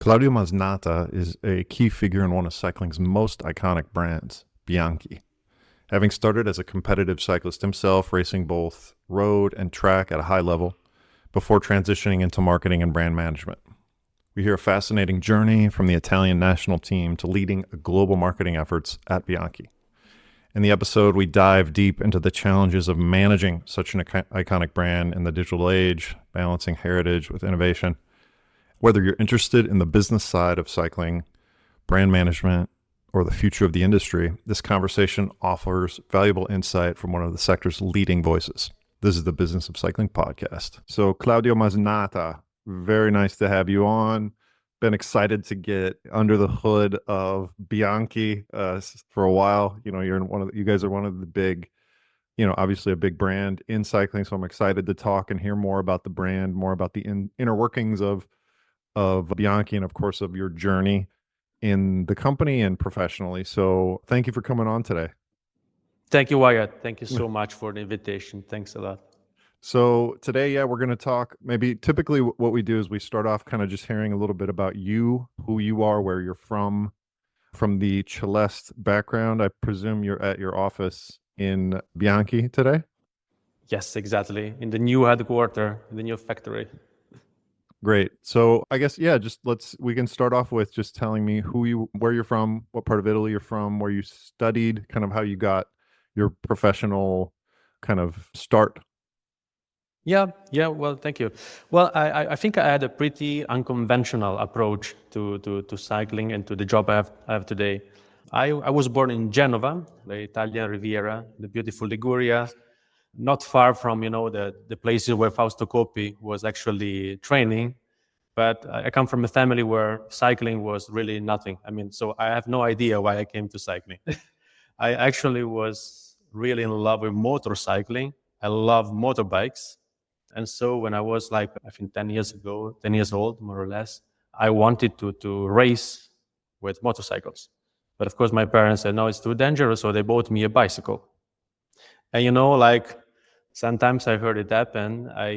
Claudio Masnata is a key figure in one of cycling's most iconic brands, Bianchi. Having started as a competitive cyclist himself, racing both road and track at a high level, before transitioning into marketing and brand management. We hear a fascinating journey from the Italian national team to leading global marketing efforts at Bianchi. In the episode, we dive deep into the challenges of managing such an iconic brand in the digital age, balancing heritage with innovation. Whether you're interested in the business side of cycling, brand management, or the future of the industry, this conversation offers valuable insight from one of the sector's leading voices. This is the Business of Cycling podcast. So Claudio Masnata, very nice to have you on. Been excited to get under the hood of Bianchi for a while. You know, you guys are one of the big, obviously a big brand in cycling. So I'm excited to talk and hear more about the brand, more about the inner workings of Bianchi, and of course of your journey in the company and professionally. So thank you for coming on today. Thank you, Wyatt. Thank you so much for the invitation. Thanks a lot. So today, we're going to talk, maybe typically what we do is we start off kind of just hearing a little bit about you, who you are, where you're from the Celeste background. I presume you're at your office in Bianchi today? Yes, exactly. In the new headquarters, in the new factory. Great. So I guess, we can start off with just telling me where you're from, what part of Italy you're from, where you studied, kind of how you got your professional kind of start. Yeah. Well, thank you. Well, I think I had a pretty unconventional approach to cycling and to the job I have today. I was born in Genova, the Italian Riviera, the beautiful Liguria, not far from, the places where Fausto Coppi was actually training. But I come from a family where cycling was really nothing. So I have no idea why I came to cycling. I actually was really in love with motorcycling. I love motorbikes. And so when I was 10 years old, more or less, I wanted to race with motorcycles. But of course, my parents said, no, it's too dangerous. So they bought me a bicycle. And sometimes I heard it happen. I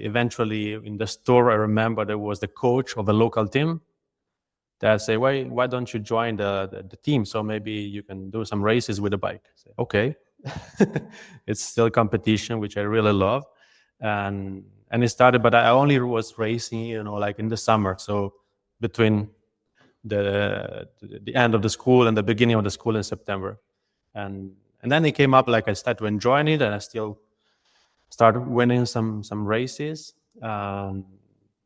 eventually, in the store, I remember there was the coach of a local team that said, why don't you join the team? So maybe you can do some races with a bike. I said, okay. It's still competition, which I really love. And it started, but I only was racing, in the summer. So between the end of the school and the beginning of the school in September. And then it came up, I started enjoying it, and I still started winning some races. And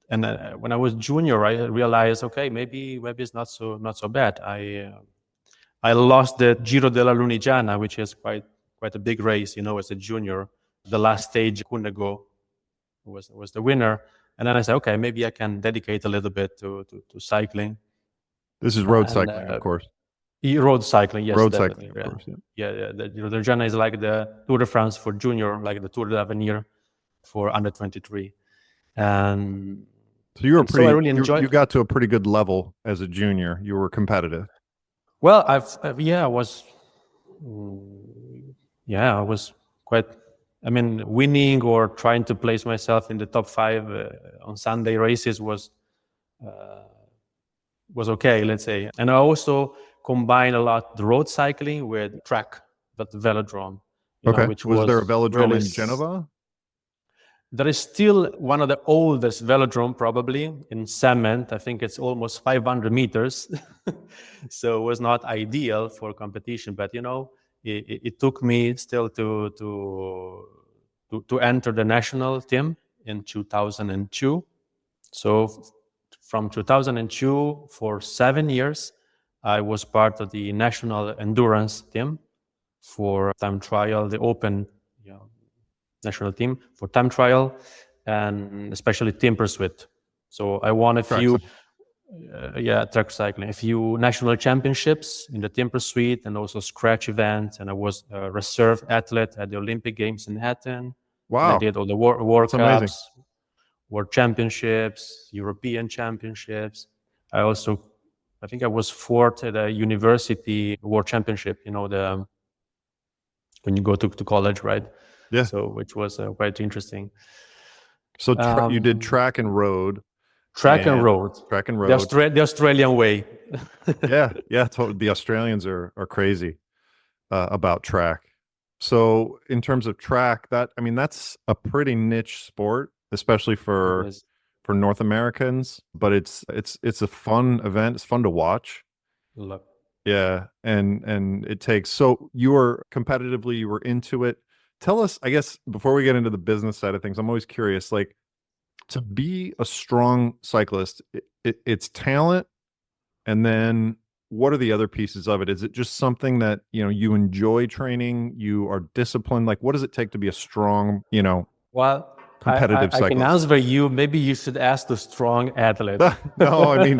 when I was junior, I realized, okay, maybe it's not so bad. I lost the Giro della Lunigiana, which is quite a big race, as a junior. The last stage, Cunego was the winner. And then I said, okay, maybe I can dedicate a little bit to cycling. This is road cycling, of course. Road cycling, yes. Road cycling, of course, yeah. The Giro della Lunigiana is like the Tour de France for junior, like the Tour de l'Avenir for under 23. And so you were I really enjoyed. You got to a pretty good level as a junior. You were competitive. Well, I was quite. Winning or trying to place myself in the top 5 on Sunday races was okay, let's say. And I also combined a lot the road cycling with track, but the velodrome. Which was there a velodrome in Genova? There is still one of the oldest velodrome, probably in cement. I think it's almost 500 meters. So it was not ideal for competition, but it took me still to enter the national team in 2002. So from 2002 for 7 years, I was part of the national endurance team for time trial, the open national team for time trial, and especially team pursuit. So I won a few track cycling, a few national championships in the team pursuit and also scratch events. And I was a reserve athlete at the Olympic Games in Athens. Wow. And I did all the World Cups, World Championships, European Championships. I think I was 4th at a university World Championship, when you go to college, right? Yeah. So which was quite interesting. So you did track and road. Track and and road. track and road. The Australian way. Yeah, totally. The Australians are crazy about track. So in terms of track, that's a pretty niche sport, especially It for is. North Americans. But it's a fun event. It's fun to watch. Look. Yeah, and it takes. So you were into it. Tell us, I guess, before we get into the business side of things, I'm always curious, like to be a strong cyclist, it's talent, and then what are the other pieces of it? Is it just something that, you enjoy training, you are disciplined? Like, what does it take to be a strong, Well, competitive I can cyclist? answer you. Maybe you should ask the strong athlete. No, I mean,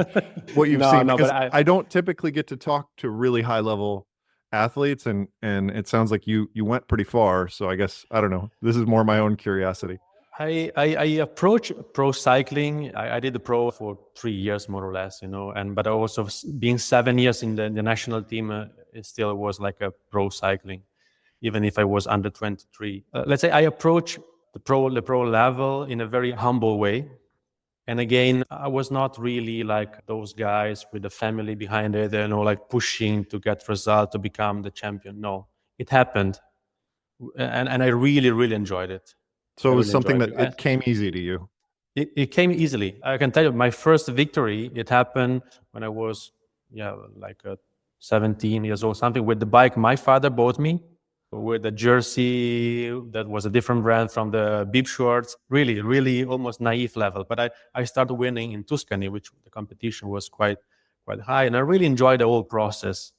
what you've No, seen, no, but because I don't typically get to talk to really high level athletes, and it sounds like you went pretty far. So I guess, I don't know. This is more my own curiosity. I approach pro cycling. I did the pro for 3 years, more or less, but also being 7 years in the national team, it still was like a pro cycling, even if I was under 23. Let's say I approach the pro level in a very humble way. And again, I was not really like those guys with the family behind it, like pushing to get result to become the champion. No, it happened, and I really, really enjoyed it. So I it was really something enjoyed that it. it came easy to you. It came easily. I can tell you, my first victory, it happened when I was, like 17 years old, something, with the bike my father bought me, with a jersey that was a different brand from the bib shorts. Really, really almost naive level. But I started winning in Tuscany, which the competition was quite high. And I really enjoyed the whole process.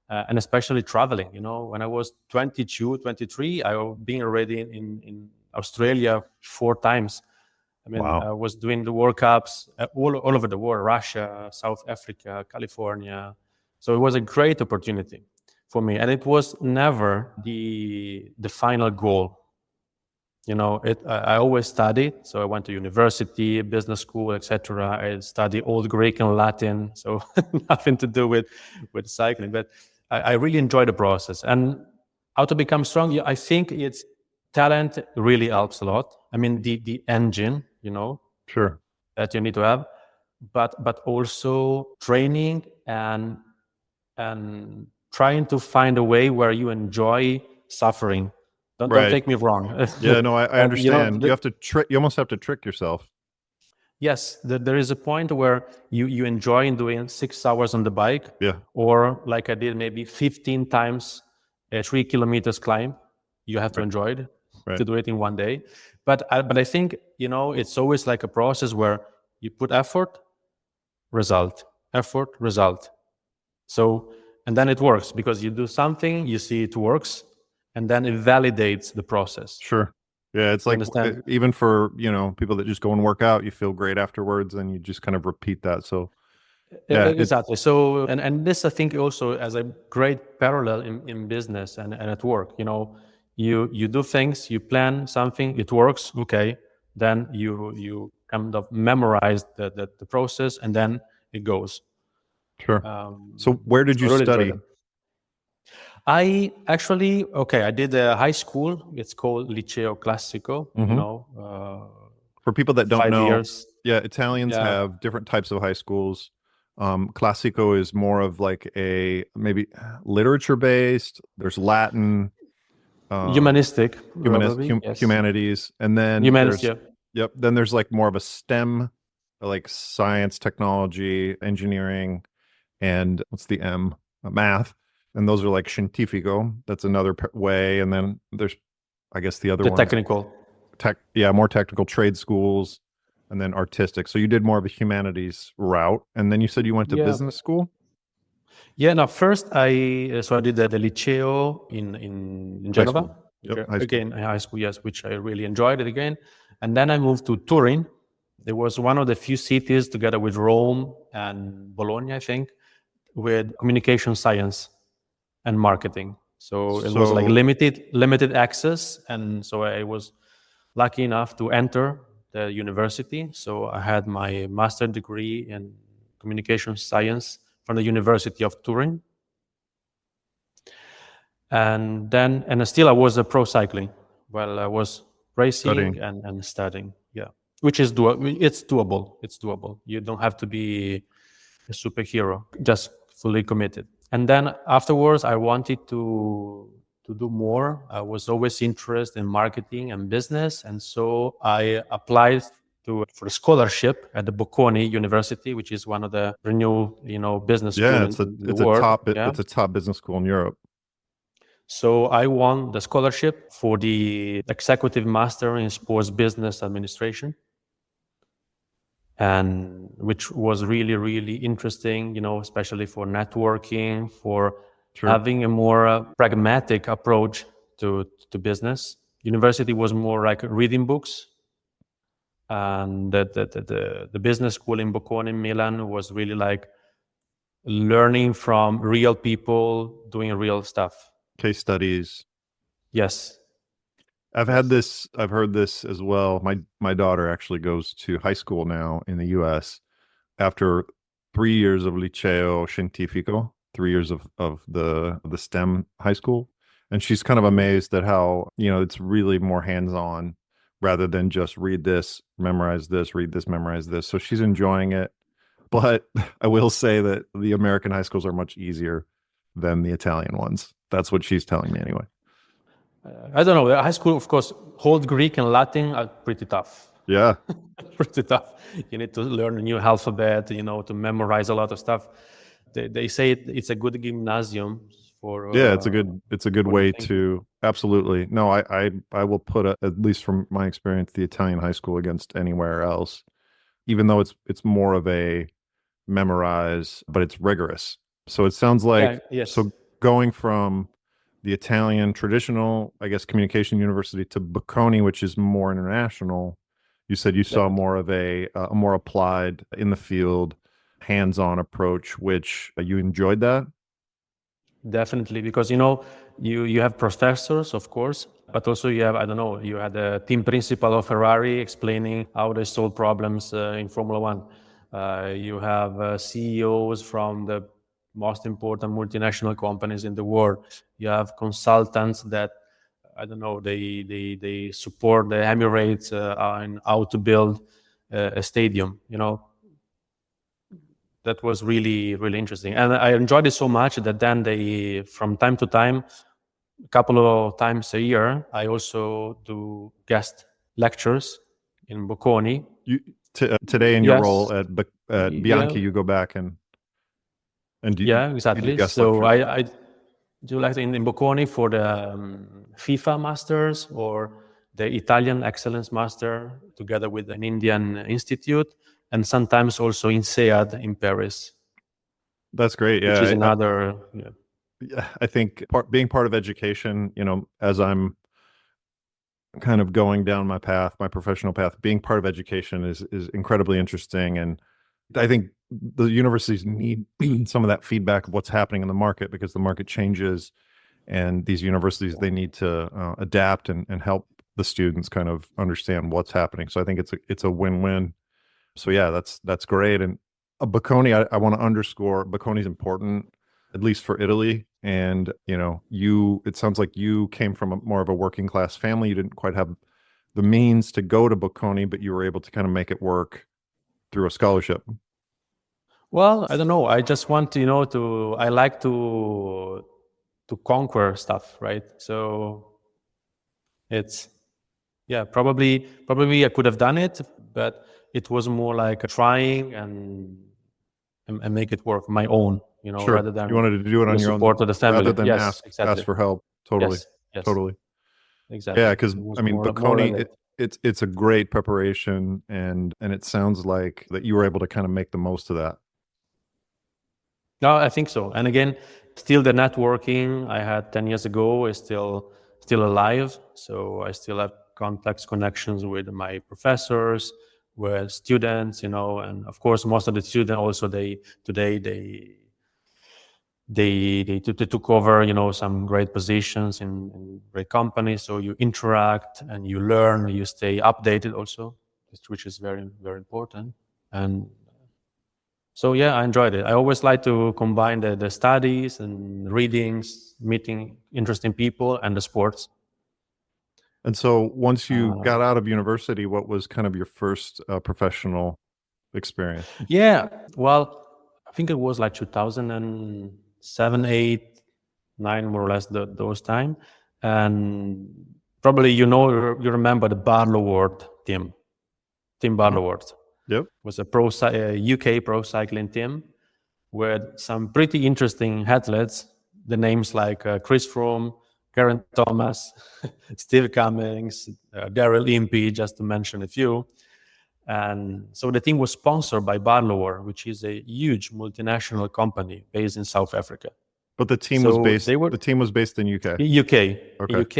And especially traveling, when I was 22, 23, I've been already in Australia 4 times. I mean, Wow. I was doing the World Cups all over the world, Russia, South Africa, California. So it was a great opportunity for me. And it was never the final goal. I always studied. So I went to university, business school, etc. I studied Old Greek and Latin, so nothing to do with cycling. But I really enjoy the process. And how to become strong? I think it's talent really helps a lot. I mean, the engine, Sure. that you need to have, but also training and trying to find a way where you enjoy suffering. Don't Right. take me wrong. Yeah, no, I But understand. You have to trick. You almost have to trick yourself. yes, there is a point where you enjoy doing 6 hours on the bike, Yeah. or like I did maybe 15 times a 3 kilometers climb. You have to Right. enjoy it Right. to do it in one day. But I think it's always like a process where you put effort, effort, result. So, and then it works because you do something, you see it works, and then it validates the process. Sure. Yeah, it's You like understand? even for, people that just go and work out, you feel great afterwards and you just kind of repeat that. So, yeah, Exactly. So, and this I think also as a great parallel in business and at work. You do things, you plan something, it works, okay. Then you kind of memorize the process, and then it goes. sure. So where did So you I really enjoyed study? it. I actually, okay, I did a high school. It's called Liceo Classico, Hmm. For people that don't five know, years. yeah, Italians Yeah. have different types of high schools. Classico is more of like a maybe literature based. There's Latin, um, Humanistic, probably, yes. humanities, and then Humanistic, there's, yeah. yep, then there's like more of a STEM, like science, technology, engineering, and what's the M? Math. And those are like scientifico. That's another way. And then there's, I guess, the other The ones, technical. yeah, more technical trade schools, and then artistic. So you did more of a humanities route, and then you said you went to Yeah. business school. Yeah, no, first I did the Liceo in High Genova. school. Yep, Okay. high school. Again, high school, yes, which I really enjoyed it again. And then I moved to Turin. It was one of the few cities, together with Rome and Bologna, I think, with communication science and marketing. So it was like So limited access, and so I was lucky enough to enter the university. So I had my master degree in communication science from the University of Turin, and still I was a pro cycling while I was racing studying. and studying. Yeah. which is it's doable. It's doable. You don't have to be a superhero, just fully committed. And then afterwards, I wanted to do more. I was always interested in marketing and business, and so I applied for a scholarship at the Bocconi University, which is one of the renowned, business school Yeah, in the world. Yeah. it's a top business school in Europe. So I won the scholarship for the executive master in sports business administration, and which was really, really interesting, especially for networking, for Sure. having a more pragmatic approach to business. University was more like reading books, and the business school in Bocconi in Milan was really like learning from real people doing real stuff. Case studies. Yes. I've heard this as well. My daughter actually goes to high school now in the US after 3 years of liceo scientifico, 3 years of the STEM high school. And she's kind of amazed at how, it's really more hands-on rather than just read this, memorize this, read this, memorize this. So she's enjoying it. But I will say that the American high schools are much easier than the Italian ones. That's what she's telling me anyway. I don't know. The high school, of course, Old Greek and Latin are pretty tough. Yeah. Pretty tough. You need to learn a new alphabet, to memorize a lot of stuff. They say it's a good gymnasium for. Yeah, it's a good way thinking. to absolutely. No, I will put at least from my experience, the Italian high school against anywhere else, even though it's more of a memorize, but it's rigorous. So it sounds like yes. So going from the Italian traditional, I guess, communication university to Bocconi, which is more international. You said you saw more of a more applied in the field, hands-on approach, which you enjoyed that. Definitely, because you have professors, of course, but also you have, I don't know, you had a team principal of Ferrari explaining how they solve problems in Formula One. You have CEOs from the most important multinational companies in the world. You have consultants that, I don't know, they support the Emirates on how to build a stadium. That was really, really interesting. And I enjoyed it so much that then from time to time, a couple of times a year, I also do guest lectures in Bocconi. Today in your role at Bianchi, Yeah. you go back and do exactly. you do guest So lectures? I do like in Bocconi for the FIFA Masters or the Italian Excellence Master together with an Indian institute, and sometimes also in SEAD in Paris. That's great. Which Yeah, is another. I think being part of education, as I'm kind of going down my path, my professional path, being part of education is incredibly interesting. And I think the universities need some of that feedback of what's happening in the market, because the market changes, and these universities, they need to adapt and help the students kind of understand what's happening. So I think it's a win-win. So yeah, that's great. And Bocconi, I want to underscore, Bocconi is important, at least for Italy. And it sounds like you came from more of a working class family. You didn't quite have the means to go to Bocconi, but you were able to kind of make it work through a scholarship. Well, I don't know. I just want I like to conquer stuff, right? So it's, yeah, probably I could have done it, but it was more like trying and make it work my own, Sure. rather than You wanted to do it on the your own support of the family. rather than Yes, exactly. ask for help. Totally. Yes. Totally. Exactly. Yeah, because It was I mean, more Bocconi, like it's a great preparation, and it sounds like that you were able to kind of make the most of that. No, I think so. And again, still the networking I had 10 years ago is still alive. So I still have complex connections with my professors, with students, and of course, most of the students also, they took over, some great positions in great companies. So you interact and you learn, you stay updated also, which is very, very important. And so, yeah, I enjoyed it. I always like to combine the studies and readings, meeting interesting people, and the sports. And so once you Uh, got out of university, what was kind of your first professional experience? yeah, well, I think it was like 2007, 8, 9, more or less those time. And probably you remember the Barlow World team, Team Uh-huh. Barlow World. Yep. Was a UK pro cycling team with some pretty interesting athletes. The names like Chris Froome, Geraint Thomas, Steve Cummings, Daryl Impey, just to mention a few. And so the team was sponsored by Barlower, which is a huge multinational company based in South Africa. But the team was So based they were the team was based in UK. UK, Okay. UK,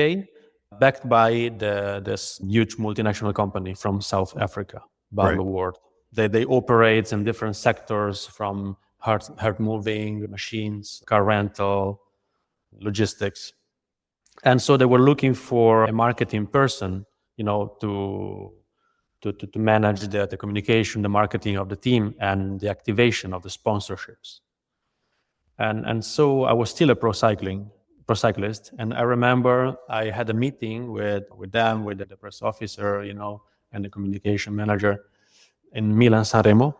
backed by this huge multinational company from South Africa, Right. Barlow. They operate in different sectors from hard moving machines, car rental, logistics. And so they were looking for a marketing person, to manage the communication, the marketing of the team, and the activation of the sponsorships. And so I was still a pro cyclist, and I remember I had a meeting with them, with the press officer, and the communication manager in Milan Sanremo.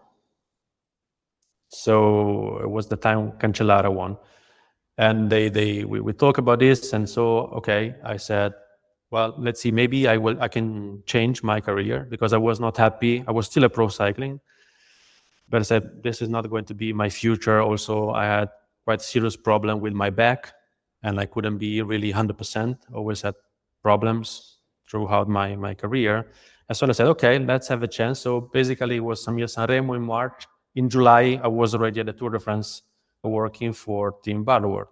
So it was the time Cancellara won, and we talk about this, and so okay, I said, well, let's see, maybe I can change my career because I was not happy. I was still a pro cycling, but I said this is not going to be my future. Also, I had quite serious problem with my back, and I couldn't be really 100%. Always had problems throughout my career. And so I said, okay, let's have a chance. So basically, it was Samir Sanremo in March. In July, I was already at the Tour de France working for Team Barlow.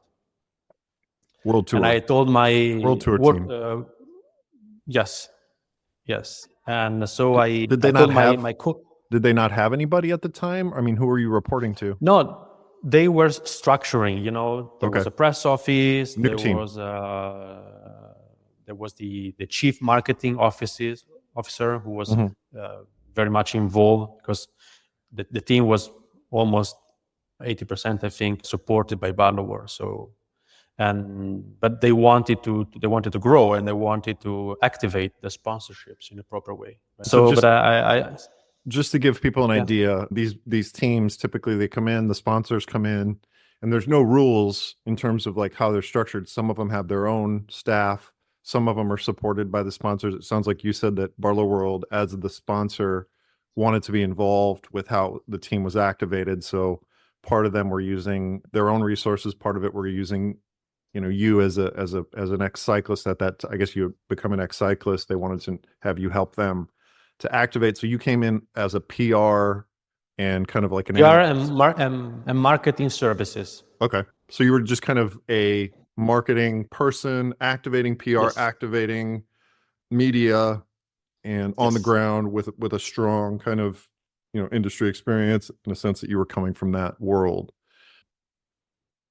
World And Tour. I told my World Tour team. Yes, yes. And so I Did they told not my have my coach. did they not have anybody at the time? I mean, who were you reporting to? No, they were structuring. There Okay. was a press office. New team. There was the chief marketing officer who was Mhm. very much involved because the team was almost 80%, I think, supported by Bandover. So, but they wanted to grow, and they wanted to activate the sponsorships in a proper way. So So, but I just to give people an yeah. idea, these teams typically they come in, the sponsors come in, and there's no rules in terms of like how they're structured. Some of them have their own staff, some of them are supported by the sponsors. It sounds like you said that Barlow World, as the sponsor, wanted to be involved with how the team was activated. So part of them were using their own resources, part of it were using, you as an ex-cyclist at that. I guess you had become an ex-cyclist. They wanted to have you help them to activate. So you came in as a PR and kind of like an PR and marketing services. Okay. So you were just kind of a marketing person, activating PR, Yes. activating media, and on the Yes. ground with a strong kind of, industry experience in a sense that you were coming from that world.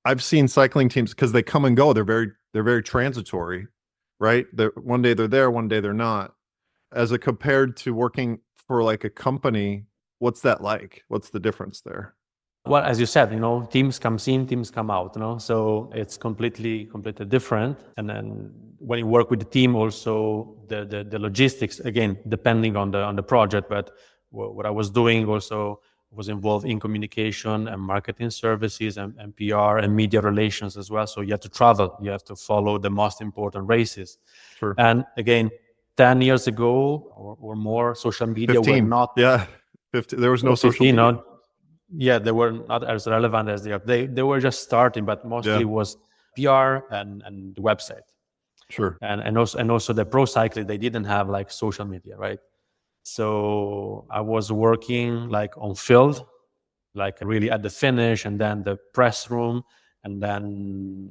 I've seen cycling teams because they come and go. They're very transitory, right? One day they're there, one day they're not. As a compared to working for like a company, what's that like? What's the difference there? Well, as you said, teams comes in, teams come out, so it's completely different. And then when you work with the team, also the logistics, again, depending on the project. But what I was doing also was involved in communication and marketing services and PR and media relations as well. So you have to travel, you have to follow the most important races. Sure. And again, 10 years ago or more, social media 15. were not. Yeah. 15. There was no social 15, media. Yeah, they were not as relevant as they are. They were just starting, but mostly was PR and the website. Sure. And also the pro cycling, they didn't have like social media, right? So I was working like on field, like really at the finish, and then the press room, and then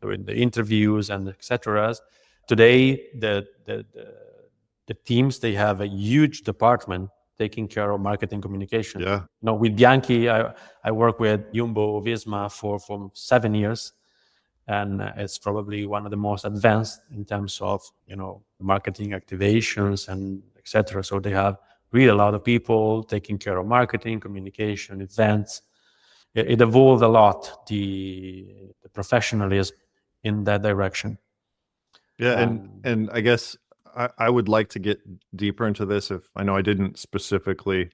doing the interviews and etc. Today, the teams, they have a huge department taking care of marketing communication. Yeah. With Bianchi, I work with Jumbo Visma for 7 years, and it's probably one of the most advanced in terms of marketing activations and etc. So they have really a lot of people taking care of marketing, communication, events. It evolved a lot, the professionalism in that direction. Yeah, And and I guess I would like to get deeper into this. If I know I didn't specifically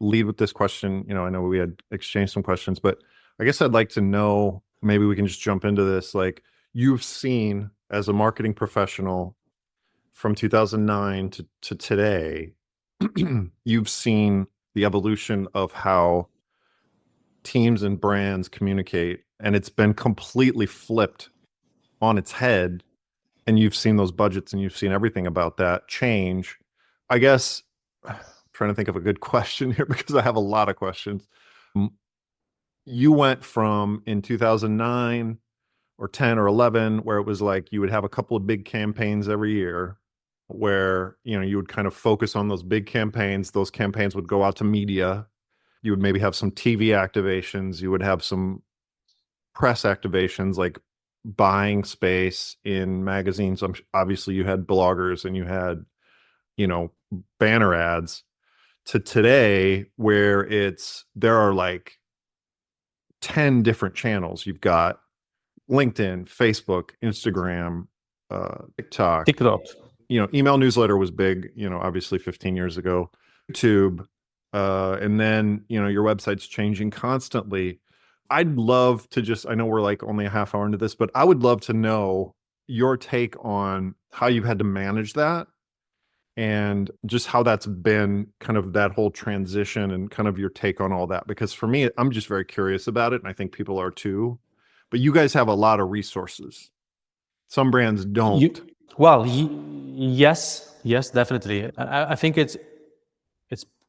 lead with this question, I know we had exchanged some questions, but I guess I'd like to know, maybe we can just jump into this. Like, you've seen as a marketing professional from 2009 to today, you've seen the evolution of how teams and brands communicate, and it's been completely flipped on its head. And you've seen those budgets and you've seen everything about that change. I guess I'm trying to think of a good question here because I have a lot of questions. You went from in 2009 or 10 or 11, where it was like you would have a couple of big campaigns every year where, you would kind of focus on those big campaigns. Those campaigns would go out to media. You would maybe have some TV activations. You would have some press activations, like buying space in magazines. Obviously you had bloggers and you had, banner ads, to today where there are like 10 different channels. You've got LinkedIn, Facebook, Instagram, TikTok. TikTok. Email newsletter was big, obviously 15 years ago. YouTube, and then, your website's changing constantly. I'd love to I know we're like only a half hour into this, but I would love to know your take on how you've had to manage that and just how that's been, kind of that whole transition, and kind of your take on all that. Because for me, I'm just very curious about it, and I think people are too. But you guys have a lot of resources. Some brands don't. Well, yes, definitely. I think it's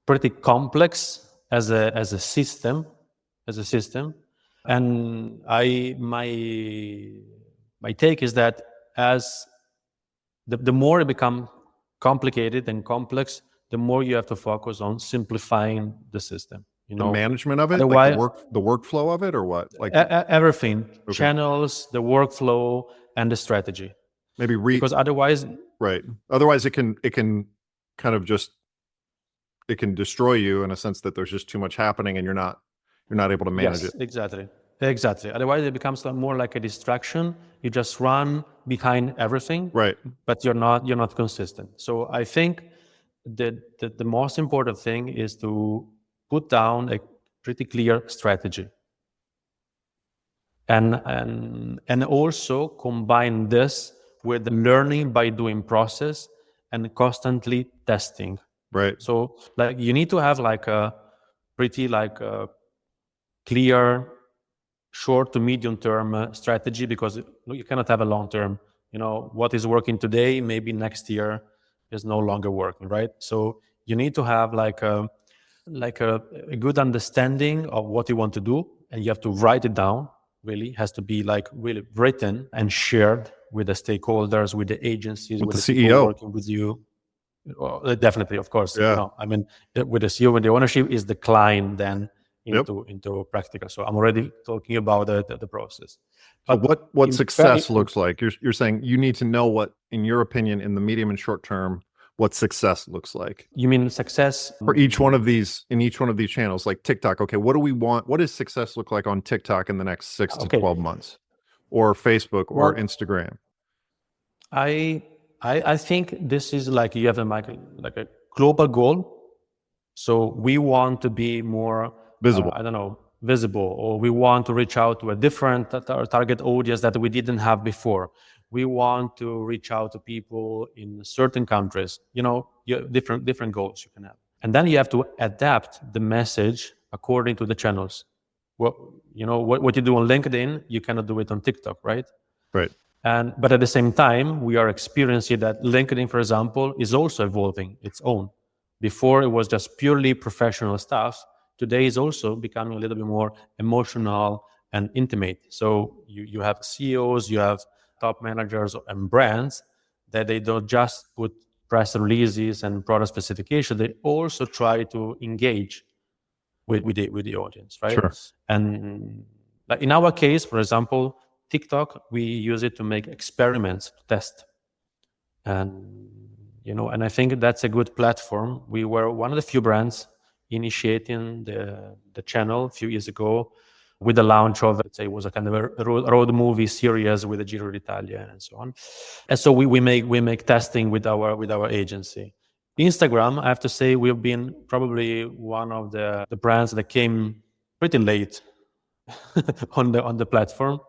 pretty complex as a system, and my take is that as the more it becomes complicated and complex, the more you have to focus on simplifying the system. The management of it, like Otherwise, the workflow of it, or what? Like everything, okay. channels, the workflow, and the strategy. Maybe because otherwise, right. Otherwise, it can kind of just, it can destroy you in a sense that there's just too much happening and you're not able to manage it. Exactly. Otherwise, it becomes more like a distraction. You just run behind everything, right? But you're not consistent. So I think that the most important thing is to put down a pretty clear strategy, and also combine this with the learning by doing process and constantly testing. Right. So like you need to have like a pretty clear short to medium term strategy, because you cannot have a long term. What is working today, maybe next year is no longer working, right? So you need to have like a good understanding of what you want to do, and you have to write it down. Really, it has to be like really written and shared with the stakeholders, with the agencies, with the CEO people working with you. Well, definitely, of course. Yeah. I mean, with the CEO, when the ownership is the client, then into practical. So I'm already talking about the process. But so what success looks like? You're saying you need to know what, in your opinion, in the medium and short term, what success looks like. You mean success for each one of these, in each one of these channels, like TikTok? Okay, what do we want? What does success look like on TikTok in the next 6 to 12 months, or Facebook, or Instagram? I think this is like you have like a global goal. So we want to be more visible. Visible, or we want to reach out to a different target audience that we didn't have before. We want to reach out to people in certain countries. Different goals you can have, and then you have to adapt the message according to the channels. What you do on LinkedIn, you cannot do it on TikTok, right? Right. But at the same time, we are experiencing that LinkedIn, for example, is also evolving its own. Before, it was just purely professional stuff. Today is also becoming a little bit more emotional and intimate. So you have CEOs, you have top managers and brands that they don't just put press releases and product specification. They also try to engage with the audience, right? Sure. And like in our case, for example, TikTok, we use it to make experiments, to test. And I think that's a good platform. We were one of the few brands initiating the channel a few years ago. with the launch of, let's say, it was a kind of a road movie series with the Giro d'Italia and so on. And so we make testing with our agency. Instagram, I have to say, we've been probably one of the brands that came pretty late on the platform.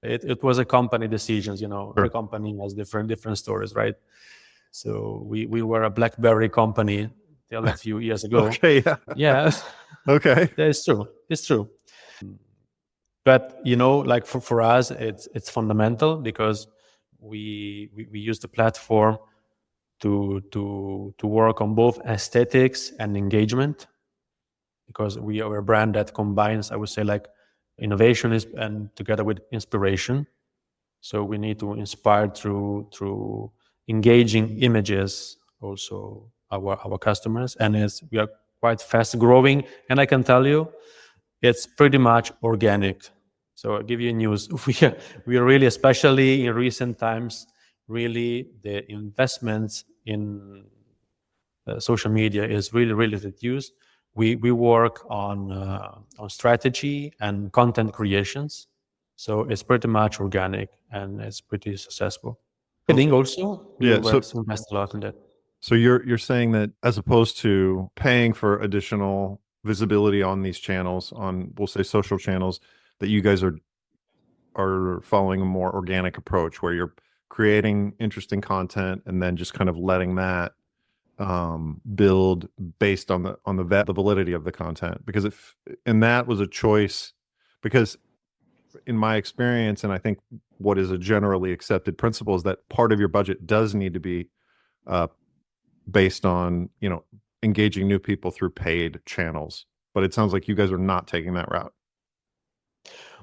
It was a company decisions, every Sure. company has different stories, right? So we were a BlackBerry company till a few years ago. Okay. Yeah. Yeah, Okay. it's true. It's true. But like for us, it's fundamental because we use the platform to work on both aesthetics and engagement, because we are a brand that combines, I would say, like innovation and together with inspiration. So we need to inspire through engaging images also our customers, and we are quite fast growing. And I can tell you, it's pretty much organic. So I'll give you news. We are really, especially in recent times, really the investments in social media is really reduced. We work on strategy and content creations, so it's pretty much organic and it's pretty successful. Well, LinkedIn also, we yeah. were invest a lot in that. So you're saying that as opposed to paying for additional visibility on these channels, on we'll say social channels, that you guys are following a more organic approach where you're creating interesting content and then just kind of letting that build based on the validity of the content. Because if and that was a choice, because in my experience, and I think what is a generally accepted principle is that part of your budget does need to be uh, based on engaging new people through paid channels. But it sounds like you guys are not taking that route.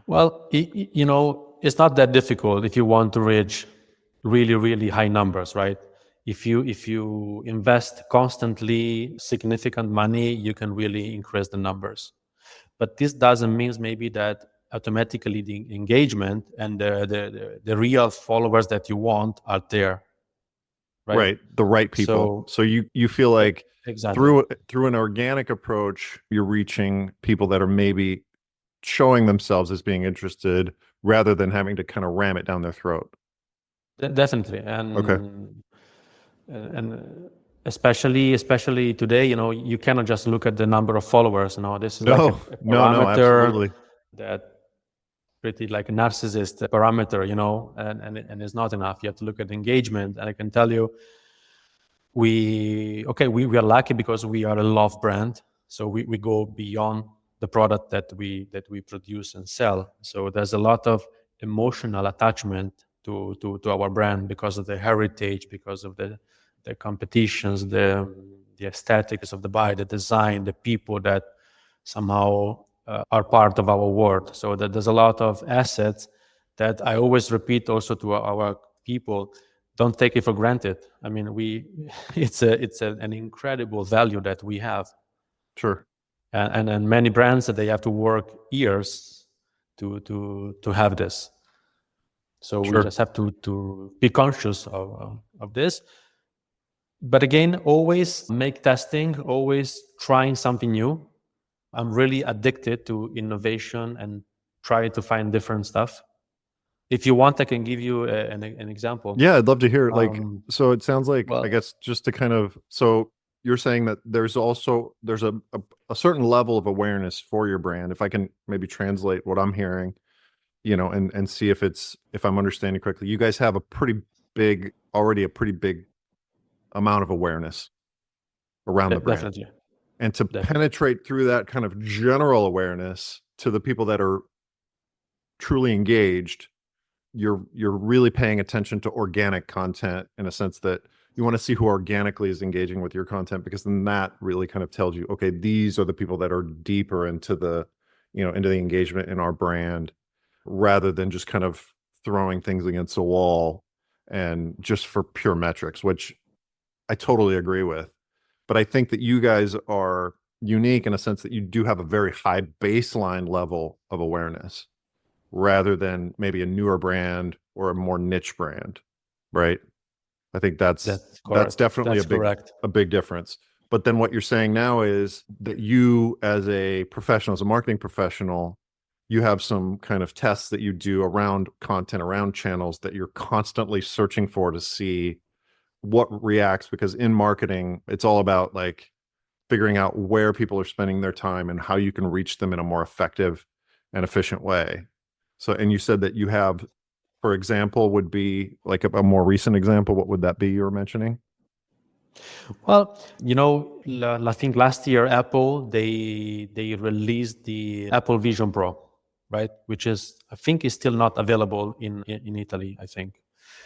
Well, it's not that difficult if you want to reach really high numbers, right? If you invest constantly significant money, you can really increase the numbers. But this doesn't mean maybe that automatically the engagement and the real followers that you want are there, right? Right, the right people. So So you feel like exactly. through an organic approach, you're reaching people that are maybe showing themselves as being interested rather than having to kind of ram it down their throat. Definitely. Okay. And especially today, you cannot just look at the number of followers. This is like a No, no, parameter absolutely. that pretty like a narcissist parameter, and it's not enough. You have to look at engagement. And I can tell you, we are lucky because we are a love brand, so we go beyond the product that we produce and sell. So there's a lot of emotional attachment to our brand because of the heritage, because of the competitions, the aesthetics of the bike, the design, the people that somehow are part of our world. So that there's a lot of assets that I always repeat also to our people. Don't take it for granted. I mean, it's an incredible value that we have, Sure. and many brands that they have to work years to have this. So we Sure. just have to be conscious of this. But again, always make testing, always trying something new. I'm really addicted to innovation and try to find different stuff. If you want, I can give you an example. Yeah, I'd love to hear it. Like, Um, so it sounds like, I well, guess, just to kind of, so you're saying that there's a certain level of awareness for your brand. If I can maybe translate what I'm hearing, and see if I'm understanding correctly, you guys have already a pretty big amount of awareness around the brand. definitely, And to definitely. penetrate through that kind of general awareness to the people that are truly engaged, you're really paying attention to organic content in a sense that you want to see who organically is engaging with your content, because then that really kind of tells you, okay, these are the people that are deeper into the engagement in our brand, rather than just kind of throwing things against a wall and just for pure metrics, which I totally agree with. But I think that you guys are unique in a sense that you do have a very high baseline level of awareness rather than maybe a newer brand or a more niche brand, right? I think That's that's correct. definitely That's correct. a big difference. But then what you're saying now is that you as a professional, as a marketing professional, you have some kind of tests that you do around content, around channels that you're constantly searching for to see what reacts, because in marketing, it's all about like figuring out where people are spending their time and how you can reach them in a more effective and efficient way. So, and you said that you have, for example, would be like a more recent example. What would that be you were mentioning? Well, I think last year Apple they released the Apple Vision Pro, right? Which is I think is still not available in Italy, I think.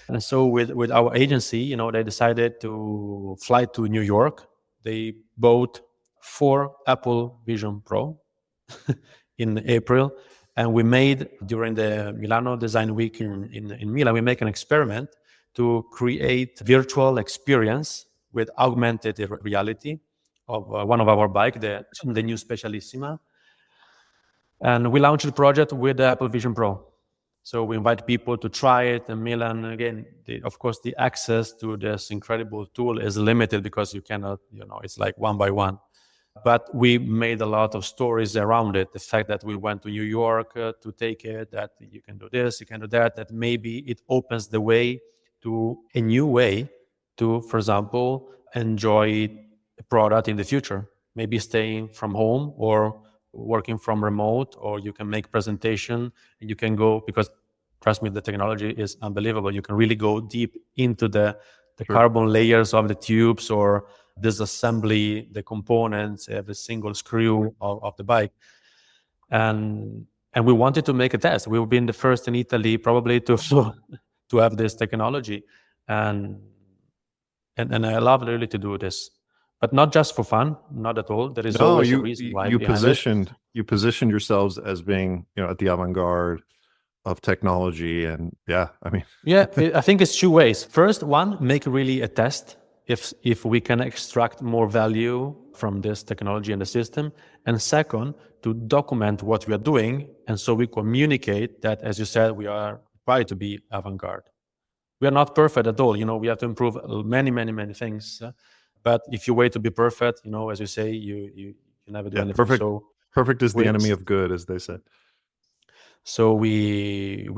And so with our agency, they decided to fly to New York. They bought 4 Apple Vision Pro in April. And we made, during the Milano Design Week in Milan, we make an experiment to create virtual experience with augmented reality of one of our bike, the new Specialissima. And we launched the project with the Apple Vision Pro. So we invite people to try it in Milan. Again, of course, the access to this incredible tool is limited because you cannot, it's like one by one. But we made a lot of stories around it. The fact that we went to New York to take it, that you can do this, you can do that maybe it opens the way to a new way to, for example, enjoy a product in the future. Maybe staying from home or working from remote, or you can make presentation and you can go, because trust me, the technology is unbelievable. You can really go deep into the Sure. carbon layers of the tubes, or disassembly the components, every single screw of the bike. And we wanted to make a test. We've been the first in Italy probably to to have this technology. And I love really to do this. But not just for fun, not at all. There is No, always a you reason why you behind it. positioned yourselves as being, at the avant-garde of technology. And yeah, I mean, Yeah, I think it's 2 ways. First, one, make really a test if we can extract more value from this technology and the system. And second, to document what we are doing, and so we communicate that, as you said, we are trying to be avant-garde. We are not perfect at all. We have to improve many, many, many things. But if you wait to be perfect, as you say, you never do yeah, anything. perfect is the We, enemy of good, as they said. So we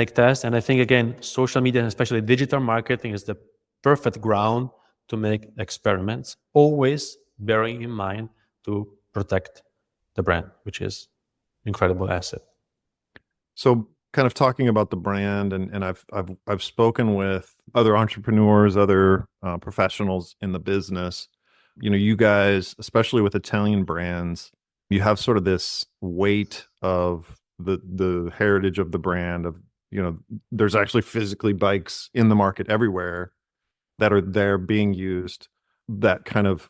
make tests, and I think again, social media and especially digital marketing is the perfect ground to make experiments. Always bearing in mind to protect the brand, which is incredible asset. So kind of talking about the brand, and I've spoken with other entrepreneurs, other professionals in the business. You guys, especially with Italian brands, you have sort of this weight of the heritage of the brand of, there's actually physically bikes in the market everywhere that are there being used, that kind of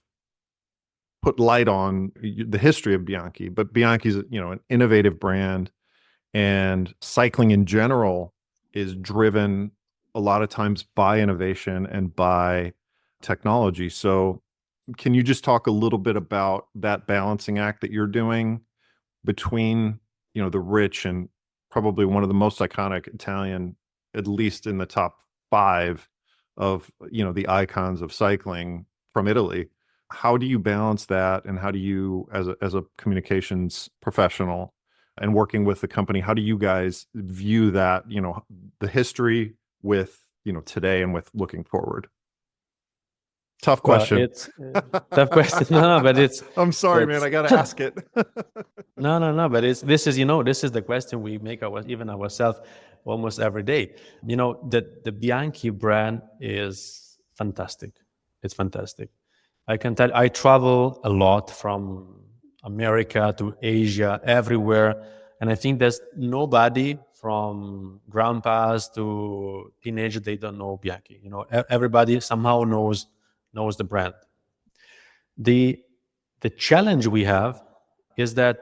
put light on the history of Bianchi. But Bianchi's, an innovative brand, and cycling in general is driven a lot of times by innovation and by technology. So can you just talk a little bit about that balancing act that you're doing between, the rich and probably one of the most iconic Italian, at least in the top 5 of, the icons of cycling from Italy? How do you balance that, and how do you, as a communications professional and working with the company, how do you guys view that, the history with, today and with looking forward? Tough Well, question. it's tough question. No, but I'm sorry, man. that's I got to ask it. no. But this is the question we make even ourselves almost every day. The Bianchi brand is fantastic. It's fantastic. I can tell. I travel a lot from America to Asia, everywhere, and I think there's nobody from grandpas to teenagers they don't know Bianchi. Everybody somehow knows the brand. The challenge we have is that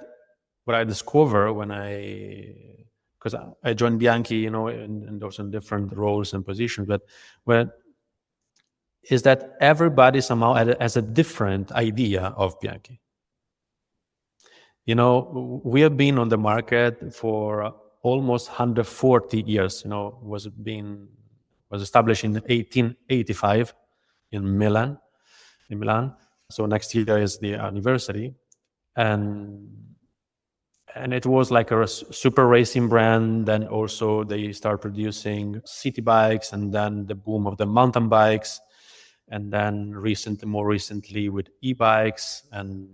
what I discover because I joined Bianchi, in those in different roles and positions, but when is that everybody somehow has a different idea of Bianchi. We have been on the market for almost 140 years. Was established in 1885 in Milan. So next year is the anniversary, and And it was like a super racing brand. Then also they start producing city bikes, and then the boom of the mountain bikes, and then more recently with e-bikes and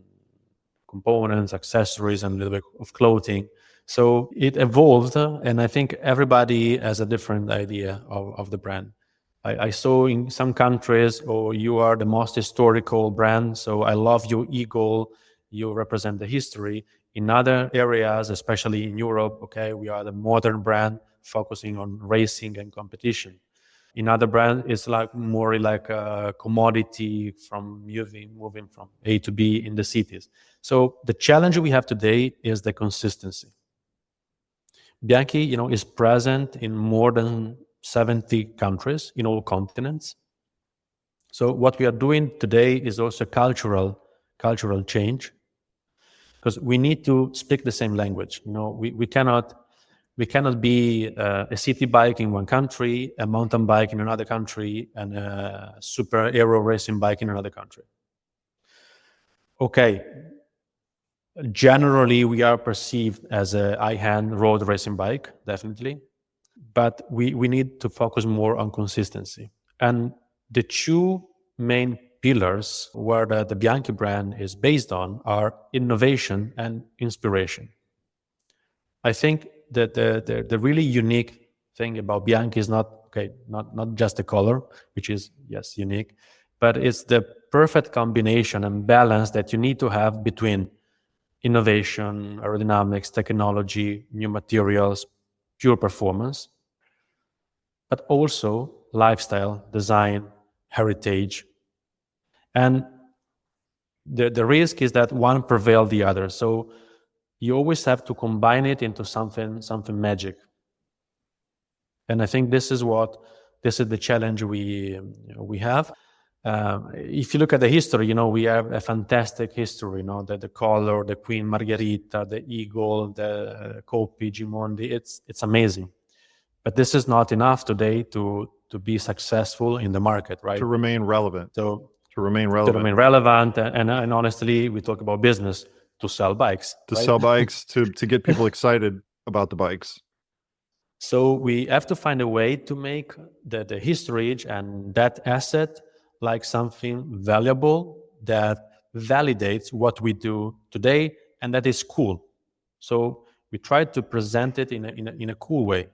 components, accessories, and a little bit of clothing. So it evolved, and I think everybody has a different idea of the brand. I saw in some countries, oh, you are the most historical brand, so I love your eagle, you represent the history. In other areas, especially in Europe, okay, we are the modern brand focusing on racing and competition. In other brands, it's like more like a commodity from moving from A to B in the cities. So the challenge we have today is the consistency. Bianchi, is present in more than 70 countries in all continents. So what we are doing today is also cultural change, because we need to speak the same language. We cannot be a city bike in one country, a mountain bike in another country, and a super aero racing bike in another country. Okay, generally we are perceived as a high-end road racing bike, definitely, but we need to focus more on consistency. And the two main pillars where the Bianchi brand is based on are innovation and inspiration. I think that the really unique thing about Bianchi is not just the color, which is, yes, unique, but it's the perfect combination and balance that you need to have between innovation, aerodynamics, technology, new materials, pure performance, but also lifestyle, design, heritage. And the risk is that one prevail the other. So you always have to combine it into something magic. And I think this is the challenge we have. If you look at the history, we have a fantastic history. The color, the Queen Margherita, the eagle, the Coppi, Gimondi. It's amazing, but this is not enough today to be successful in the market, right? To remain relevant. So to remain to remain relevant, and honestly, we talk about business to sell bikes. To right? sell bikes, to get people excited about the bikes. So we have to find a way to make the history and that asset like something valuable that validates what we do today and that is cool. So we try to present it in a cool way.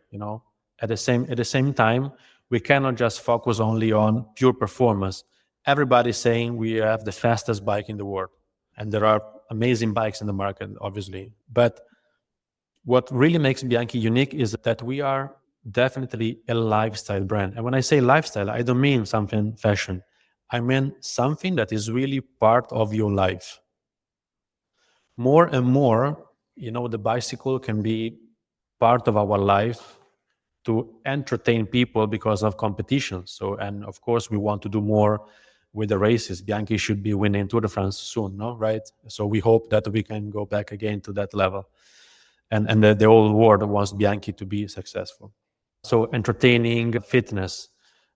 At the same time, we cannot just focus only on pure performance. Everybody's saying we have the fastest bike in the world, and there are amazing bikes in the market, obviously, but what really makes Bianchi unique is that we are definitely a lifestyle brand. And when I say lifestyle, I don't mean something fashion. I mean something that is really part of your life. More and more, the bicycle can be part of our life to entertain people because of competition. So, and of course, we want to do more with the races. Bianchi should be winning Tour de France soon, no? Right? So we hope that we can go back again to that level. And the whole world wants Bianchi to be successful. So entertaining, fitness,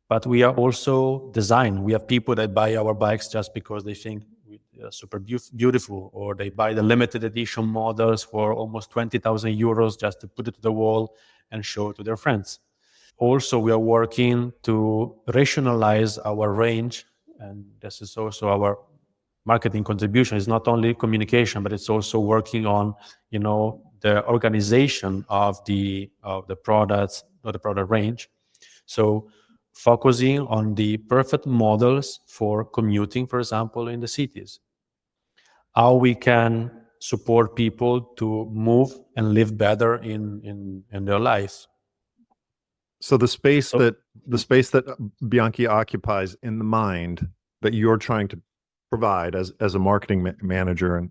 but we are also design. We have people that buy our bikes just because they think we're super beautiful, or they buy the limited edition models for almost 20,000 euros just to put it to the wall and show it to their friends. Also, we are working to rationalize our range, and this is also our marketing contribution. It's not only communication, but it's also working on, the organization of the products or the product range. So focusing on the perfect models for commuting, for example, in the cities. How we can support people to move and live better in their lives. So the space that Bianchi occupies in the mind that you're trying to provide as a marketing manager,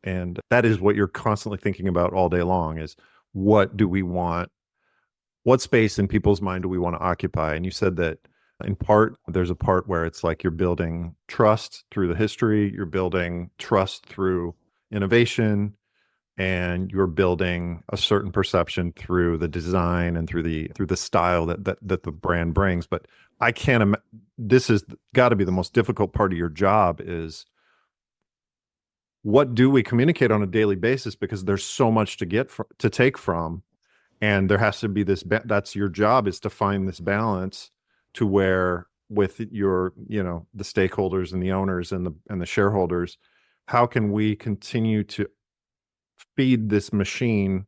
and that is what you're constantly thinking about all day long, is what do we want? What space in people's mind do we want to occupy? And you said that in part, there's a part where it's like you're building trust through the history, you're building trust through innovation, and you're building a certain perception through the design and through the style that the brand brings. But I can't this has got to be the most difficult part of your job, is what do we communicate on a daily basis, because there's so much to take from, and there has to be this that's your job, is to find this balance to where, with your, the stakeholders and the owners and the shareholders, how can we continue to feed this machine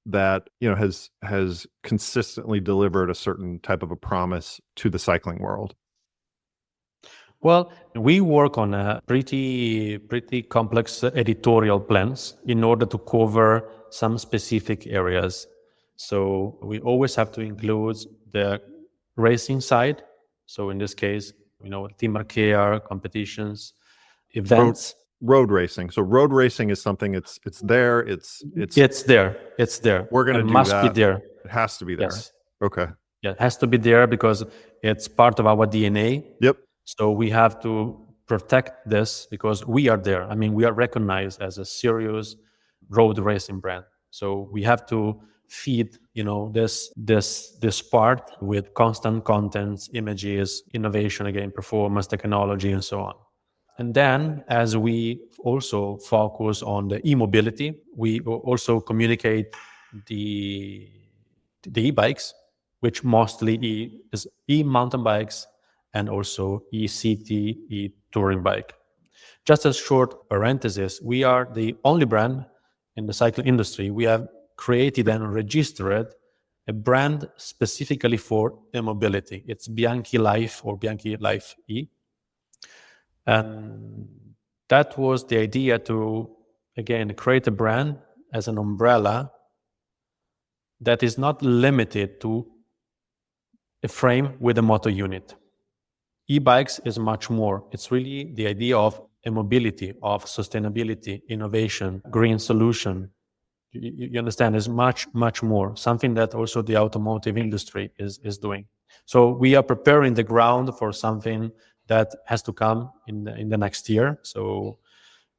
that has consistently delivered a certain type of a promise to the cycling world. Well, we work on a pretty complex editorial plans in order to cover some specific areas. So we always have to include the racing side. So in this case, team care, competitions, road, events. road racing. So road racing is something, it's there. It's there. It's there. We're going to It do must that. be there. It has to be there. Yes. Okay. Yeah, it has to be there because it's part of our DNA. Yep. So we have to protect this because we are there. I mean, we are recognized as a serious road racing brand. So we have to feed, this part with constant contents, images, innovation, again, performance, technology, and so on. And then, as we also focus on the e-mobility, we also communicate the e-bikes, which mostly is e-mountain bikes and also e-city, e-touring bike. Just a short parenthesis, we are the only brand in the cycling industry. We have created and registered a brand specifically for e-mobility. It's Bianchi Life or Bianchi Life E. And that was the idea to, again, create a brand as an umbrella that is not limited to a frame with a motor unit. E-bikes is much more. It's really the idea of mobility, of sustainability, innovation, green solution. You understand, is much, much more, something that also the automotive industry is doing. So we are preparing the ground for something that has to come in the next year. So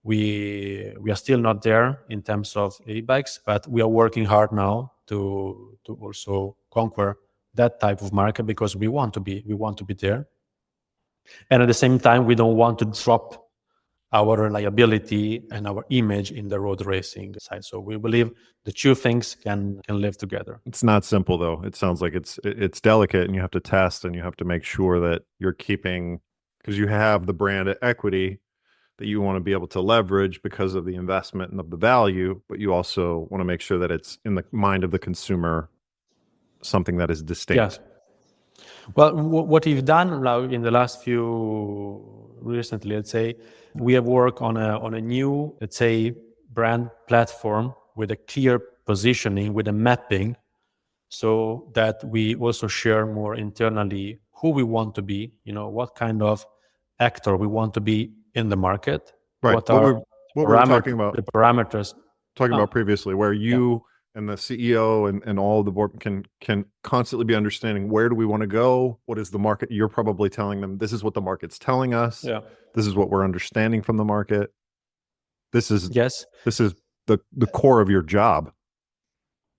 we are still not there in terms of e-bikes, but we are working hard now to also conquer that type of market because we want to be there. And at the same time, we don't want to drop our reliability and our image in the road racing side. So we believe the two things can live together. It's not simple, though. It sounds like it's delicate, and you have to test, and you have to make sure that you're keeping, because you have the brand equity that you want to be able to leverage because of the investment and of the value, but you also want to make sure that it's in the mind of the consumer, something that is distinct. Yes. Well, what we've done now in the last recently, let's say, we have worked on a new, let's say, brand platform with a clear positioning, with a mapping, so that we also share more internally who we want to be, what kind of actor we want to be in the market. Right. What are we were talking about, the parameters. About previously, where you and the CEO and all of the board can constantly be understanding, where do we want to go? What is the market? You're probably telling them, this is what the market's telling us. Yeah. This is what we're understanding from the market. This is the core of your job.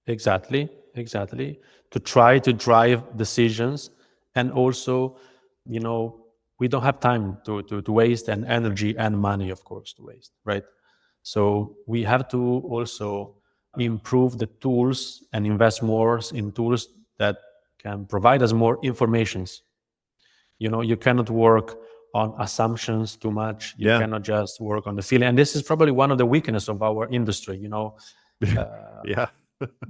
Exactly. To try to drive decisions, and also, we don't have time to waste, and energy and money, of course, to waste, right? So we have to also improve the tools and invest more in tools that can provide us more informations. You cannot work on assumptions too much. You cannot just work on the feeling. And this is probably one of the weaknesses of our industry, Yeah.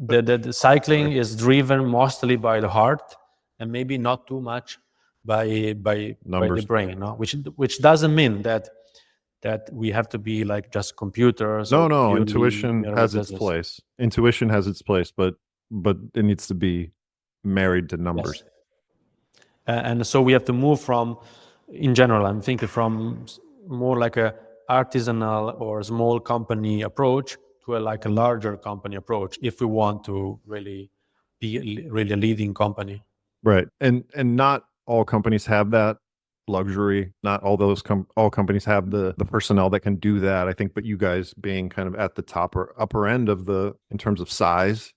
The cycling is driven mostly by the heart, and maybe not too much by the brain, which doesn't mean that we have to be like just computers. No, intuition has its place. Intuition has its place, but it needs to be married to numbers. Yes. And so we have to move from, in general, I'm thinking from more like a artisanal or small company approach to a larger company approach, if we want to really be a leading company. Right. And not all companies have that luxury. Not all all companies have the personnel that can do that, I think. But you guys being kind of at the top or upper end of in terms of size,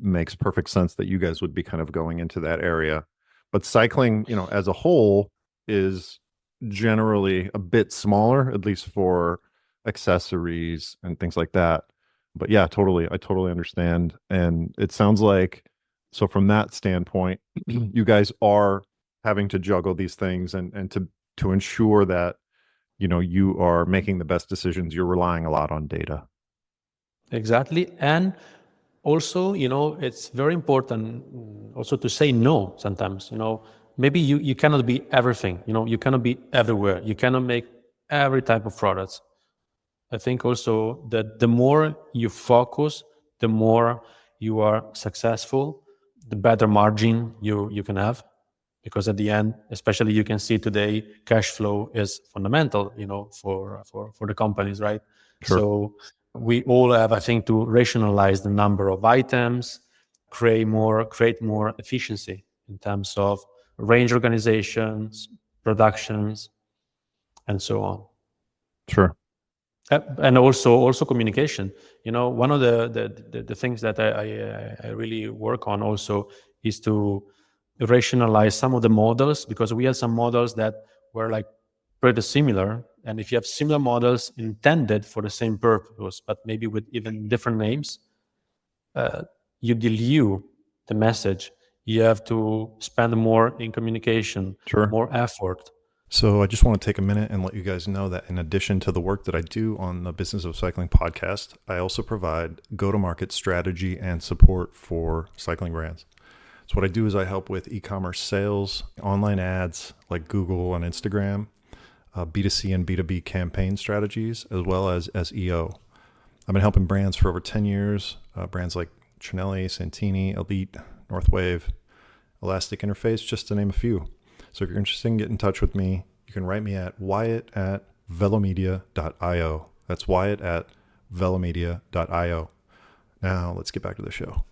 makes perfect sense that you guys would be kind of going into that area. But cycling, as a whole, is generally a bit smaller, at least for accessories and things like that. But yeah, totally. I totally understand. And it sounds like, so from that standpoint, you guys are having to juggle these things and to ensure that, you are making the best decisions. You're relying a lot on data. Exactly. And also, it's very important also to say no sometimes. Maybe you cannot be everything, you cannot be everywhere. You cannot make every type of products. I think also that the more you focus, the more you are successful, the better margin you can have. Because at the end, especially you can see today, cash flow is fundamental, for the companies, right? Sure. So we all have, I think, to rationalize the number of items, create more efficiency in terms of range organizations, productions, and so on. Sure. And also communication. One of the things that I really work on also is to rationalize some of the models, because we had some models that were like pretty similar, and if you have similar models intended for the same purpose but maybe with even different names, you dilute the message. You have to spend more in communication, Sure. more effort. So I just want to take a minute and let you guys know that in addition to the work that I do on the Business of Cycling podcast, I also provide go-to-market strategy and support for cycling brands. So what I do is I help with e-commerce sales, online ads like Google and Instagram, B2C and B2B campaign strategies, as well as SEO. I've been helping brands for over 10 years, brands like Trinelli, Santini, Elite, Northwave, Elastic Interface, just to name a few. So if you're interested in getting in touch with me, you can write me at wyatt@velomedia.io. That's wyatt@velomedia.io. Now let's get back to the show.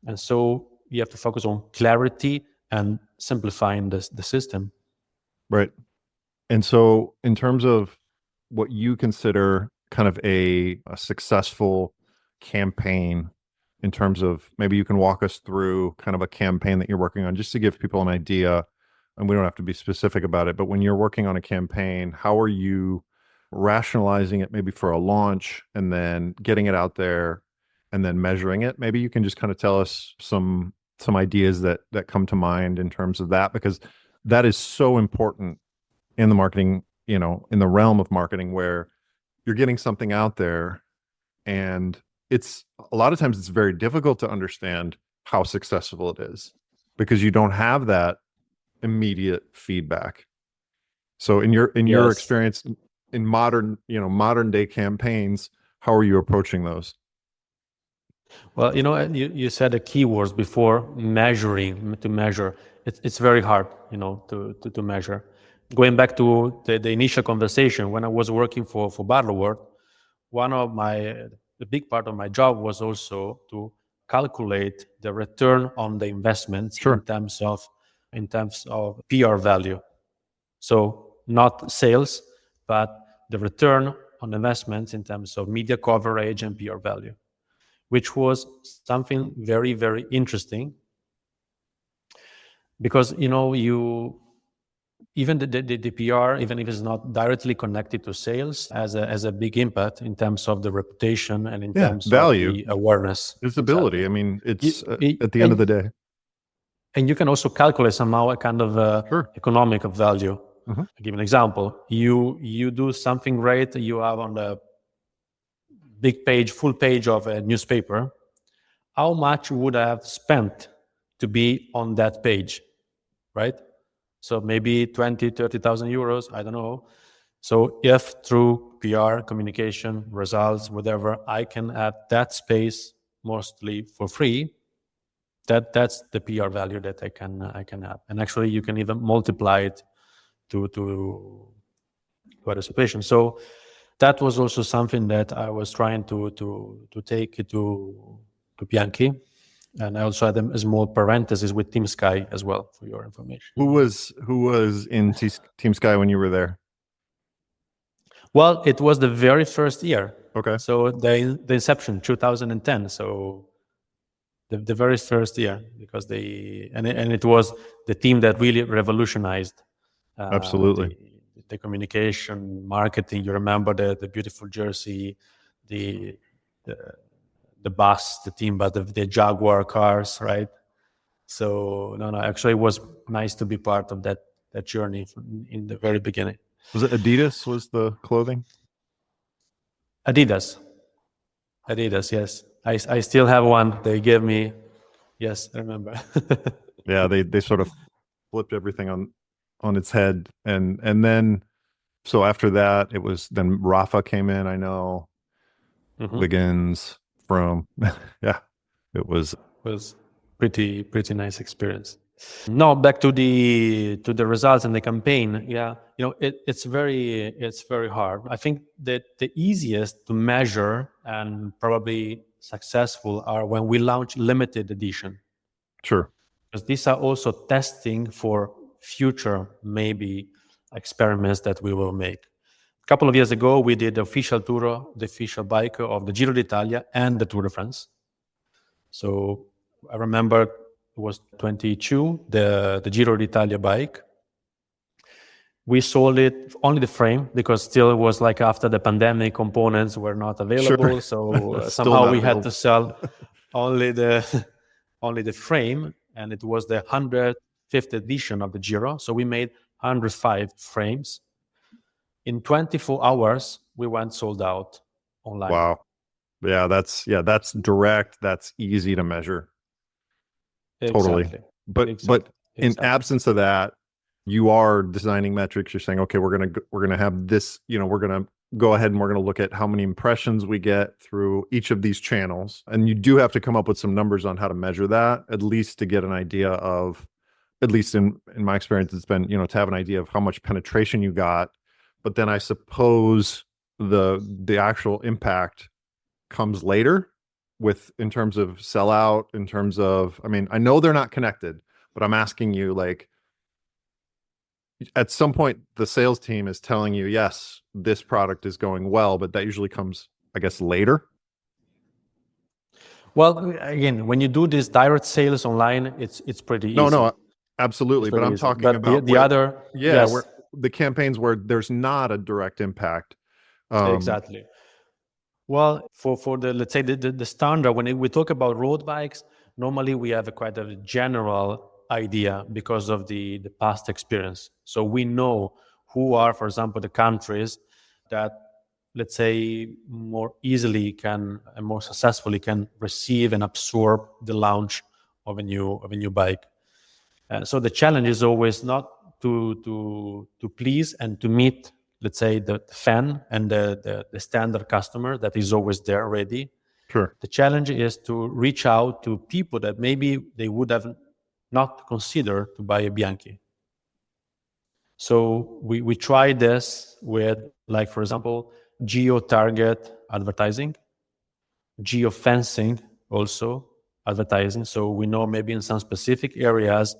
And so you have to focus on clarity and simplifying the system. Right. And so in terms of what you consider kind of a successful campaign, in terms of maybe you can walk us through kind of a campaign that you're working on, just to give people an idea, and we don't have to be specific about it, but when you're working on a campaign, how are you rationalizing it maybe for a launch and then getting it out there and then measuring it? Maybe you can just kind of tell us some ideas that come to mind in terms of that, because that is so important in the marketing, in the realm of marketing, where you're getting something out there, and it's a lot of times it's very difficult to understand how successful it is because you don't have that immediate feedback. So in your Yes. experience in modern day campaigns, how are you approaching those? Well, you said the keywords before, to measure. It's very hard, to measure. Going back to the initial conversation, when I was working for Barloworld, the big part of my job was also to calculate the return on the investments Sure. in terms of PR value. So not sales, but the return on investments in terms of media coverage and PR value, which was something very, very interesting, because you even the PR, even if it's not directly connected to sales, has a big impact in terms of the reputation and in terms value, of the awareness, visibility. exactly. I mean, it's You- at the end of the day. and you can also calculate somehow a kind of Sure. economic value. Mhm. I'll give you an example. You do something great. You have on the full page of a newspaper. How much would I have spent to be on that page, right? So maybe 20, 30,000 euros, I don't know. So if through PR, communication, results, whatever, I can have that space mostly for free, that's the PR value that I can have. And actually you can even multiply it to other situations. So that was also something that I was trying to take to Bianchi. And I also had a small parenthesis with Team Sky as well, for your information. Who was in Team Sky when you were there? Well, it was the very first year. Okay. So the inception, 2010. So the very first year, because and it was the team that really revolutionized Absolutely. the communication, marketing. You remember the beautiful jersey, the the, the bus, the team bus, the Jaguar cars, right? So no, actually, it was nice to be part of that journey in the very beginning. Was it Adidas? Was the clothing? Adidas, yes. I still have one. They gave me. Yes, I remember. Yeah, they sort of flipped everything on its head, and then so after that it was then Rafa came in. I know Mhm. Wiggins from yeah, it was Was pretty nice experience. Now back to the results and the campaign. Yeah, it's very hard. I think that the easiest to measure and probably successful are when we launch limited edition, sure. because these are also testing for future maybe experiments that we will make. A couple of years ago, we did the official tour, the official bike of the Giro d'Italia and the Tour de France. So I remember it was 22, the Giro d'Italia bike. We sold it only the frame because still it was like after the pandemic, components were not Sure. available. So Still somehow not we had to available. sell only the only the frame, and it was the 105th edition of the Giro. So we made 105 frames. In 24 hours, we went sold out online. Wow. That's direct. That's easy to measure. Totally. Exactly. But Exactly. in Exactly. absence of that, you are designing metrics. You're saying, okay, we're gonna have this, we're gonna go ahead and we're gonna look at how many impressions we get through each of these channels. And you do have to come up with some numbers on how to measure that, at least to get an idea of, at least in my experience, it's been, to have an idea of how much penetration you got. But then I suppose the actual impact comes later with in terms of sellout, in terms of, I mean, I know they're not connected, but I'm asking you, like, at some point the sales team is telling you, yes, this product is going well, but that usually comes, I guess, later. Well, again, when you do this direct sales online, it's pretty No, easy. no, absolutely. It's But pretty I'm easy. talking But the about the where, other, yeah, where yes, the campaigns where there's not a direct impact. Um, exactly. Well, for the, let's say, the standard, when we talk about road bikes, normally we have quite a general idea because of the past experience. So we know who are, for example, the countries that, let's say, more easily can and more successfully can receive and absorb the launch of a new bike. So the challenge is always not to please and to meet, let's say, the fan and the standard customer that is always there ready. sure. The challenge is to reach out to people that maybe they would have not considered to buy a Bianchi. So we try this with, like, for example, geo-target advertising, geofencing also advertising. So we know maybe in some specific areas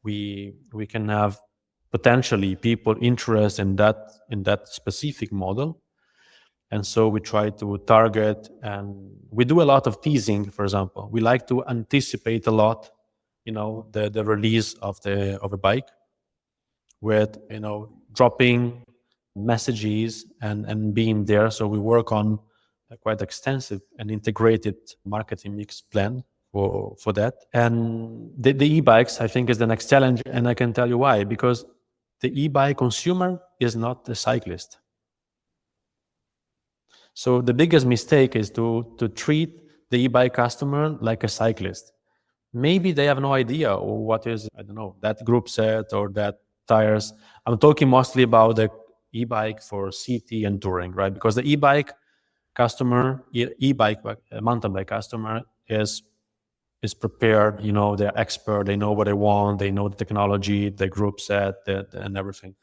we can have potentially people interested in that specific model. And so we try to target, and we do a lot of teasing. For example, we like to anticipate a lot, the release of a bike with, dropping messages and being there. So we work on a quite extensive and integrated marketing mix plan for that. And the e-bikes, I think, is the next challenge, and I can tell you why. Because the e-bike consumer is not the cyclist. So the biggest mistake is to treat the e-bike customer like a cyclist. Maybe they have no idea what is, I don't know, that group set or that tires. I'm talking mostly about the e-bike for city and touring, right? Because the e-bike customer, e-bike mountain bike customer is prepared. They're expert. They know what they want. They know the technology, the group set, and everything.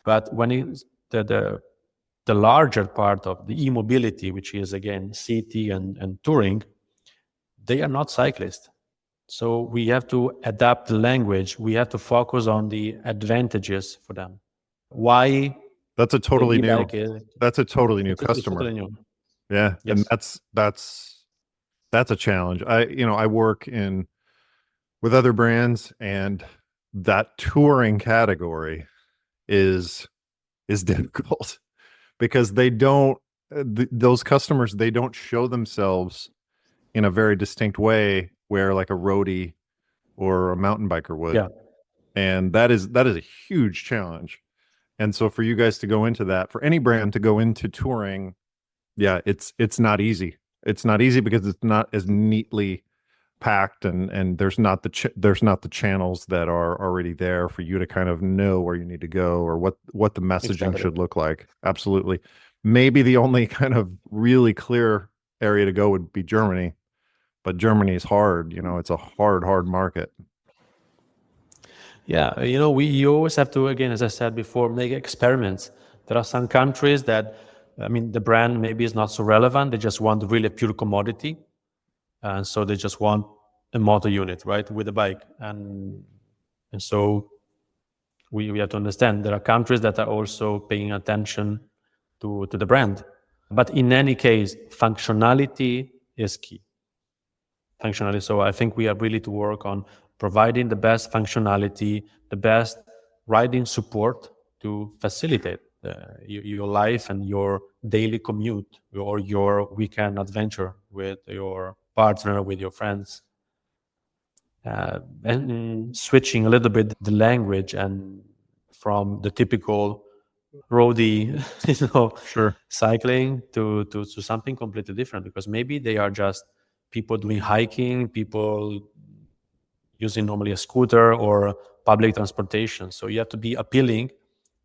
But when it's the larger part of the e-mobility, which is again city and touring, they are not cyclists. So we have to adapt the language. We have to focus on the advantages for them. Why That's a the totally new, e-bike is, that's a totally new it's customer. totally new. Yeah. And Yes. that's a challenge. I work in with other brands, and that touring category is is difficult because they don't those customers, they don't show themselves in a very distinct way where like a roadie or a mountain biker would. Yeah, And that is a huge challenge. And so for you guys to go into that, for any brand to go into touring, yeah, it's not easy. It's not easy because it's not as neatly packed, and there's not the channels that are already there for you to kind of know where you need to go or what the messaging exactly. should look like. Absolutely. Maybe the only kind of really clear area to go would be Germany, but Germany is hard. It's a hard market. Yeah, you always have to, again, as I said before, make experiments. There are some countries that, I mean, the brand maybe is not so relevant. They just want really a pure commodity. And so they just want a motor unit, right, with a bike. And so we have to understand there are countries that are also paying attention to the brand. But in any case, functionality is key. Functionality. So I think we are really to work on providing the best functionality, the best riding support to facilitate your life and your daily commute or your weekend adventure with your partner, with your friends. And switching a little bit the language and from the typical roadie, Sure. cycling to something completely different, because maybe they are just people doing hiking, people using normally a scooter or public transportation. So you have to be appealing,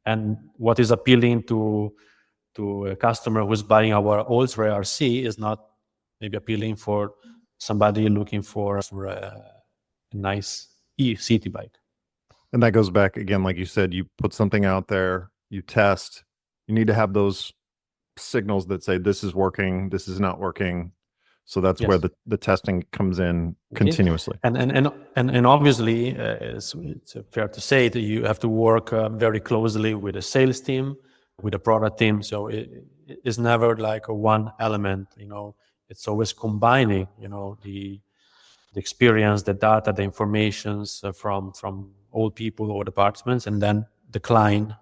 and what is appealing to a customer who's buying our Ultra RC is not maybe appealing for somebody looking for a nice city bike. And that goes back again, like you said, you put something out there, you test. You need to have those signals that say this is working, this is not working. So that's where Yes. the testing comes in Okay. continuously. And obviously, it's fair to say that you have to work very closely with the sales team, with the product team. So it's never like a one element. It's always combining. The experience, the data, the informations from all people or departments, and then decline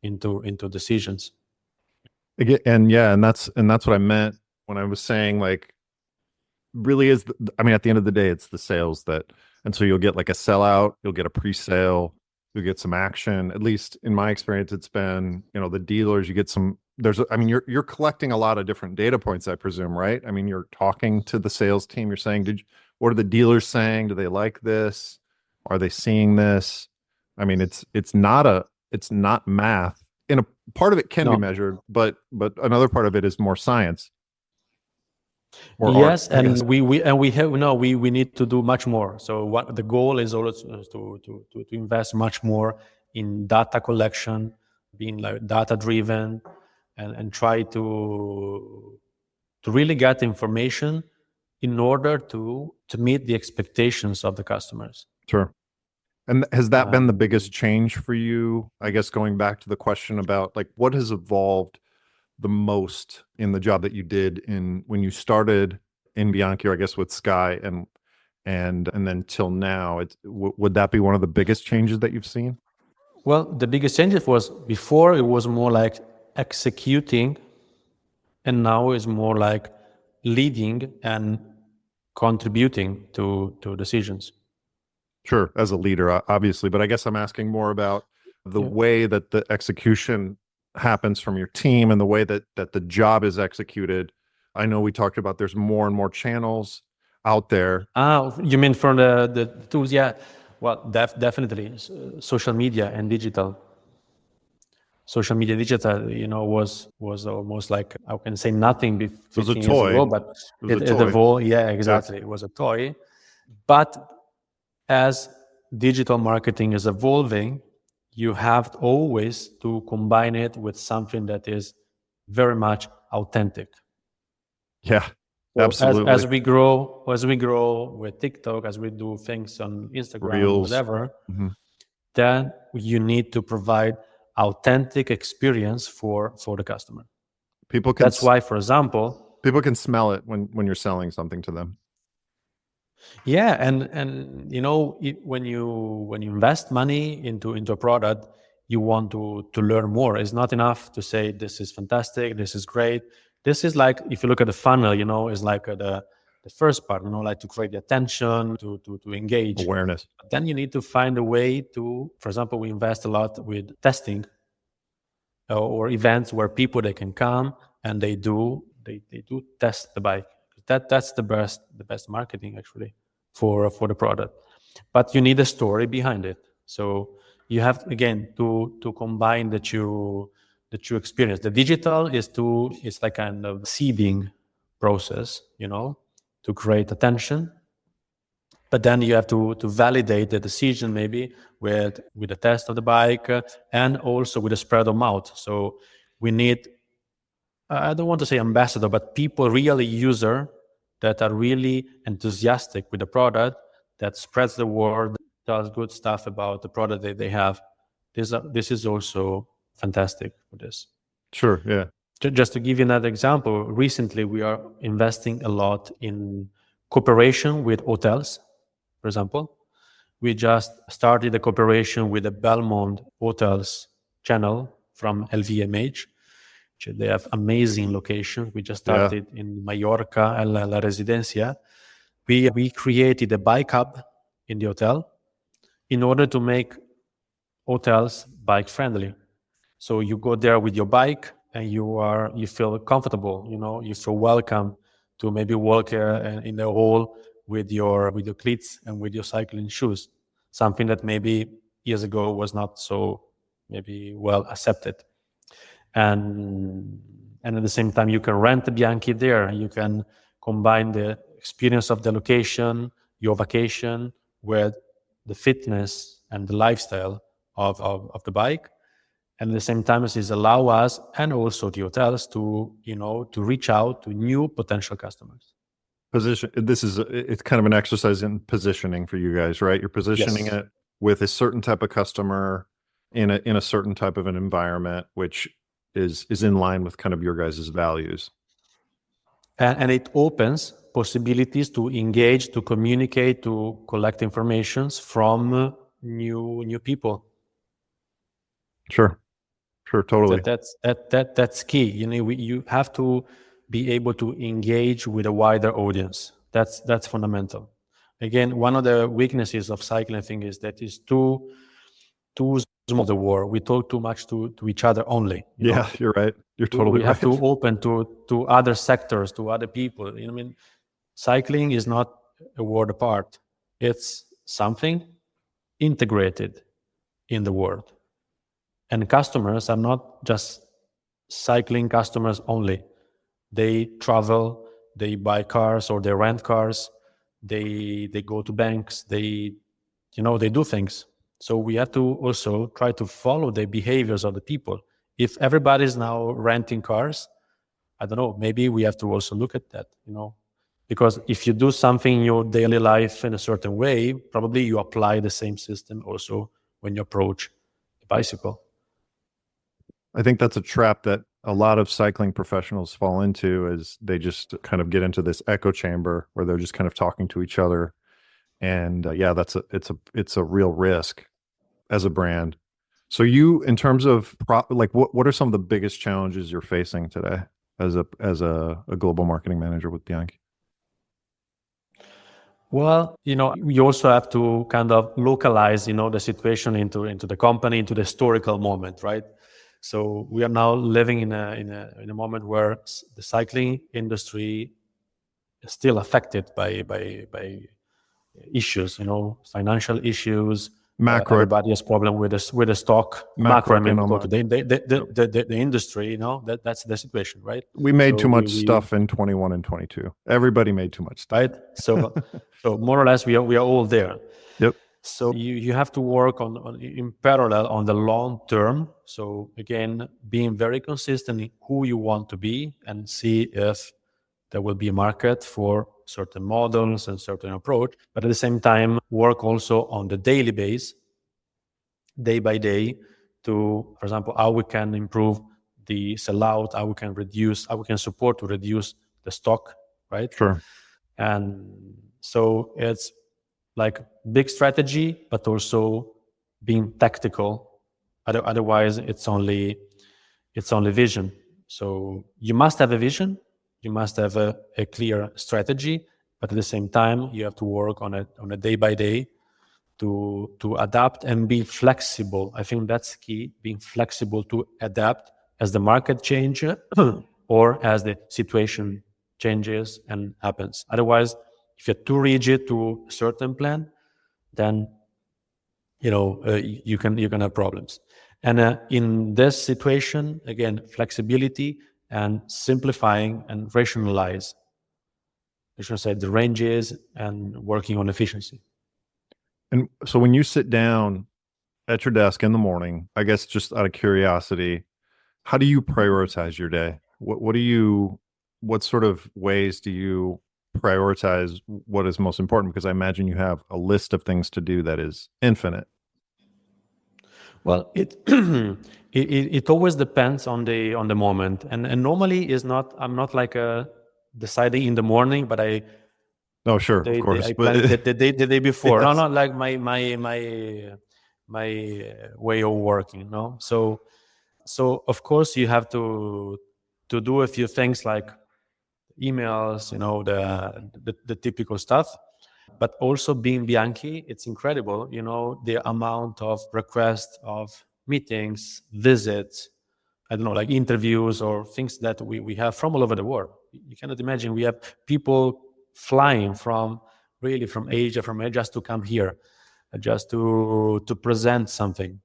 into decisions. Again, and yeah, and that's what I meant when I was saying like really is I mean, at the end of the day, it's the sales that, and so you'll get like a sellout, you'll get a pre-sale, you'll get some action. At least in my experience, it's been, the dealers, you get some, I mean, you're collecting a lot of different data points, I presume, right? I mean, you're talking to the sales team, you're saying, what are the dealers saying? Do they like this? Are they seeing this? I mean, it's not math. And a part of it can be No. measured, but another part of it is more science or art, Yes, I and guess. we need to do much more. So what the goal is also to invest much more in data collection, being like data driven, and try to really get information in order to meet the expectations of the customers. Sure. And has that been the Um, biggest change for you? I guess going back to the question about like what has evolved the most in the job that you did in when you started in Bianchi, or I guess with Sky, and then till now, would that be one of the biggest changes that you've seen? well, the biggest change was before it was more like executing, and now it's more like leading and contributing to decisions. Sure, as a leader, obviously, but I guess I'm asking more about the Yeah. way that the execution happens from your team and the way that the job is executed. I know we talked about there's more and more channels out there. You mean from the tools? Yeah. Well, definitely. Social media and digital. Social media digital, was almost like, I can say nothing It was a 15 years toy. ago, It but was a it toy. evolved. Yeah, Yeah. exactly. It was a toy. But as digital marketing is evolving, you have always to combine it with something that is very much authentic. Yeah, So absolutely. as we grow with TikTok, as we do things on Instagram, Reels. whatever, Mhm. then you need to provide authentic experience for the customer. People can That's why, for example, people can smell it when you're selling something to them. yeah, and when you invest money into a product, you want to learn more. It's not enough to say this is fantastic, this is great. This is like, if you look at the funnel, is like the first part, like to create the attention, to engage. Awareness. But then you need to find a way to, for example, we invest a lot with testing or events where people, they can come and they do test the bike. That's the best marketing actually for the product. But you need a story behind it. So you have again to combine the two experience. The digital is like kind of seeding process, to create attention. But then you have to validate the decision maybe with the test of the bike, and also with the spread of mouth. So we need, I don't want to say ambassador, but people, really user, that are really enthusiastic with the product, that spreads the word, does good stuff about the product that they have. This is also fantastic for this. Sure, yeah. Just to give you another example, recently we are investing a lot in cooperation with hotels. For example, we just started a cooperation with the Belmont Hotels channel from LVMH. They have amazing locations. We just started in Mallorca and La Residencia. We created a bike hub in the hotel in order to make hotels bike friendly. So you go there with your bike and you feel comfortable, you feel welcome to maybe walk in the hall with your cleats and with your cycling shoes, something that maybe years ago was not so maybe well accepted. And at the same time, you can rent a Bianchi there. You can combine the experience of the location, your vacation, with the fitness and the lifestyle of the bike. And at the same time, this allow us and also the hotels to reach out to new potential customers. It's kind of an exercise in positioning for you guys, right? You're positioning it with a certain type of customer in a certain type of an environment, which is in line with kind of your guys' values. And it opens possibilities to engage, to communicate, to collect informations from new people. Sure, totally. That's key. You have to be able to engage with a wider audience. That's fundamental. Again, one of the weaknesses of cycling, I think, is that it's too small, the war. We talk too much to each other only. Yeah, you're right. You're totally right. We have to open to other sectors, to other people. Cycling is not a world apart. It's something integrated in the world. And customers are not just cycling customers only. They travel, they buy cars or they rent cars, they go to banks, they do things. So we have to also try to follow the behaviors of the people. If everybody's now renting cars, I don't know, maybe we have to also look at that, because if you do something in your daily life in a certain way, probably you apply the same system also when you approach a bicycle. I think that's a trap that a lot of cycling professionals fall into, is they just kind of get into this echo chamber where they're just kind of talking to each other. And it's a real risk as a brand. So you, in terms of what are some of the biggest challenges you're facing today as a global marketing manager with Bianchi? Well, you also have to kind of localize, the situation into the company, into the historical moment, right? So we are now living in a moment where the cycling industry is still affected by issues, financial issues. Macro. Everybody has problem with the stock. Macro, I mean, go to the industry. That's the situation, right? We made too much stuff in 21 and 22. Everybody made too much stuff, right? So more or less, we are all there. Yep. So you have to work on in parallel on the long term. So again, being very consistent in who you want to be, and see if there will be a market for certain models and certain approach. But at the same time, work also on the daily base, day by day, to, for example, how we can improve the sellout, how we can support to reduce the stock, right? Sure. And so it's like big strategy, but also being tactical Otherwise, it's only vision. So you must have a vision, you must have a clear strategy, but at the same time, you have to work on a day by day to adapt and be flexible. I think that's key, being flexible to adapt as the market changes or as the situation changes and happens. Otherwise, if you're too rigid to a certain plan, then you can have problems. And in this situation, again, flexibility and simplifying and rationalize, I should say, the ranges and working on efficiency. And so when you sit down at your desk in the morning, I guess just out of curiosity, how do you prioritize your day? What sort of ways do you prioritize what is most important? Because I imagine you have a list of things to do that is infinite. Well, it always depends on the moment, and normally is not. I'm not like deciding in the morning, but Oh, sure, of course, I plan but it the day before. No, yes, not like my way of working. No, so of course you have to do a few things like emails, the typical stuff. But also being Bianchi, it's incredible, the amount of requests of meetings, visits, I don't know, like interviews or things that we have from all over the world. You cannot imagine. We have people flying from Asia, just to come here, just to present something.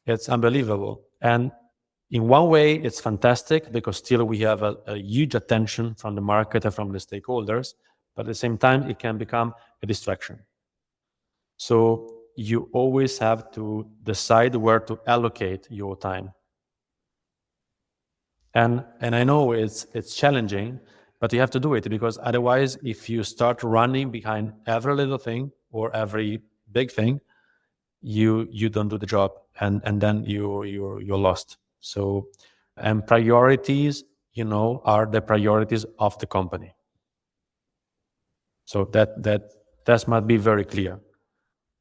It's unbelievable. And in one way, it's fantastic because still we have a huge attention from the market and from the stakeholders, but at the same time, it can become a distraction. So you always have to decide where to allocate your time. And I know it's challenging, but you have to do it, because otherwise, if you start running behind every little thing or every big thing, you don't do the job, and then you're lost. So, and priorities, are the priorities of the company. So that must be very clear.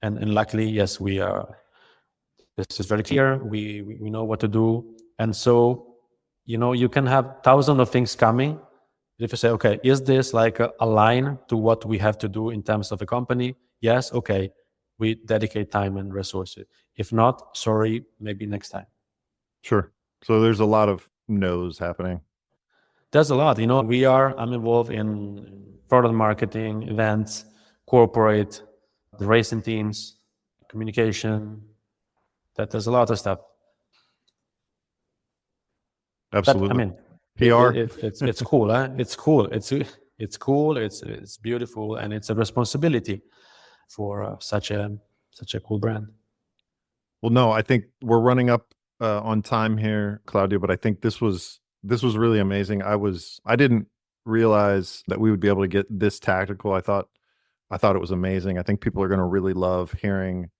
And luckily, yes, this is very clear. We know what to do. And so, you can have thousands of things coming. If you say, okay, is this like a line to what we have to do in terms of a company? Yes, okay, we dedicate time and resources. If not, sorry, maybe next time. sure. So there's a lot of no's happening. There's a lot. I'm involved in product marketing, events, corporate, the racing teams, communication. There's a lot of stuff. But I Absolutely. mean, PR. it's cool. Huh? It's cool. It's cool. It's beautiful, and it's a responsibility for such a cool brand. Well, no, I think we're running up on time here, Claudio, but I think this was really amazing. I didn't realize that we would be able to get this tactical. I thought it was amazing. I think people are going to really love hearing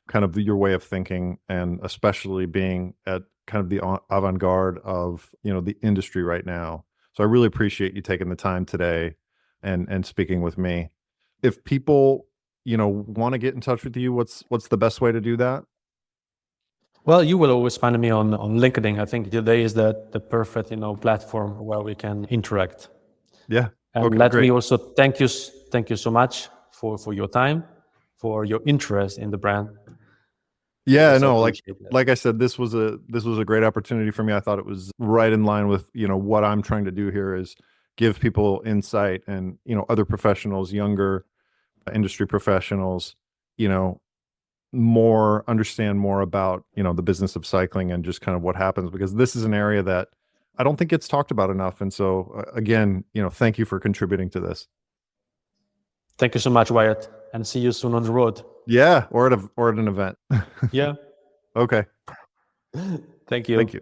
kind of your way of thinking, and especially being at kind of the avant-garde of, the industry right now. So I really appreciate you taking the time today and speaking with me. If people, want to get in touch with you, what's the best way to do that? Well, you will always find me on LinkedIn. I think today is the perfect platform where we can interact. Yeah. And Okay, let me great. also thank you so much for your time, for your interest in the brand. Yeah, Yes, I no, appreciate that. like I said, this was a great opportunity for me. I thought it was right in line with, what I'm trying to do here is give people insight, and, other professionals, younger industry professionals, you know, understand more about, the business of cycling and just kind of what happens, because this is an area that I don't think gets talked about enough. And so again, thank you for contributing to this. Thank you so much, Wyatt, and see you soon on the road. Yeah, or at an event. Yeah. Okay. Thank you. Thank you.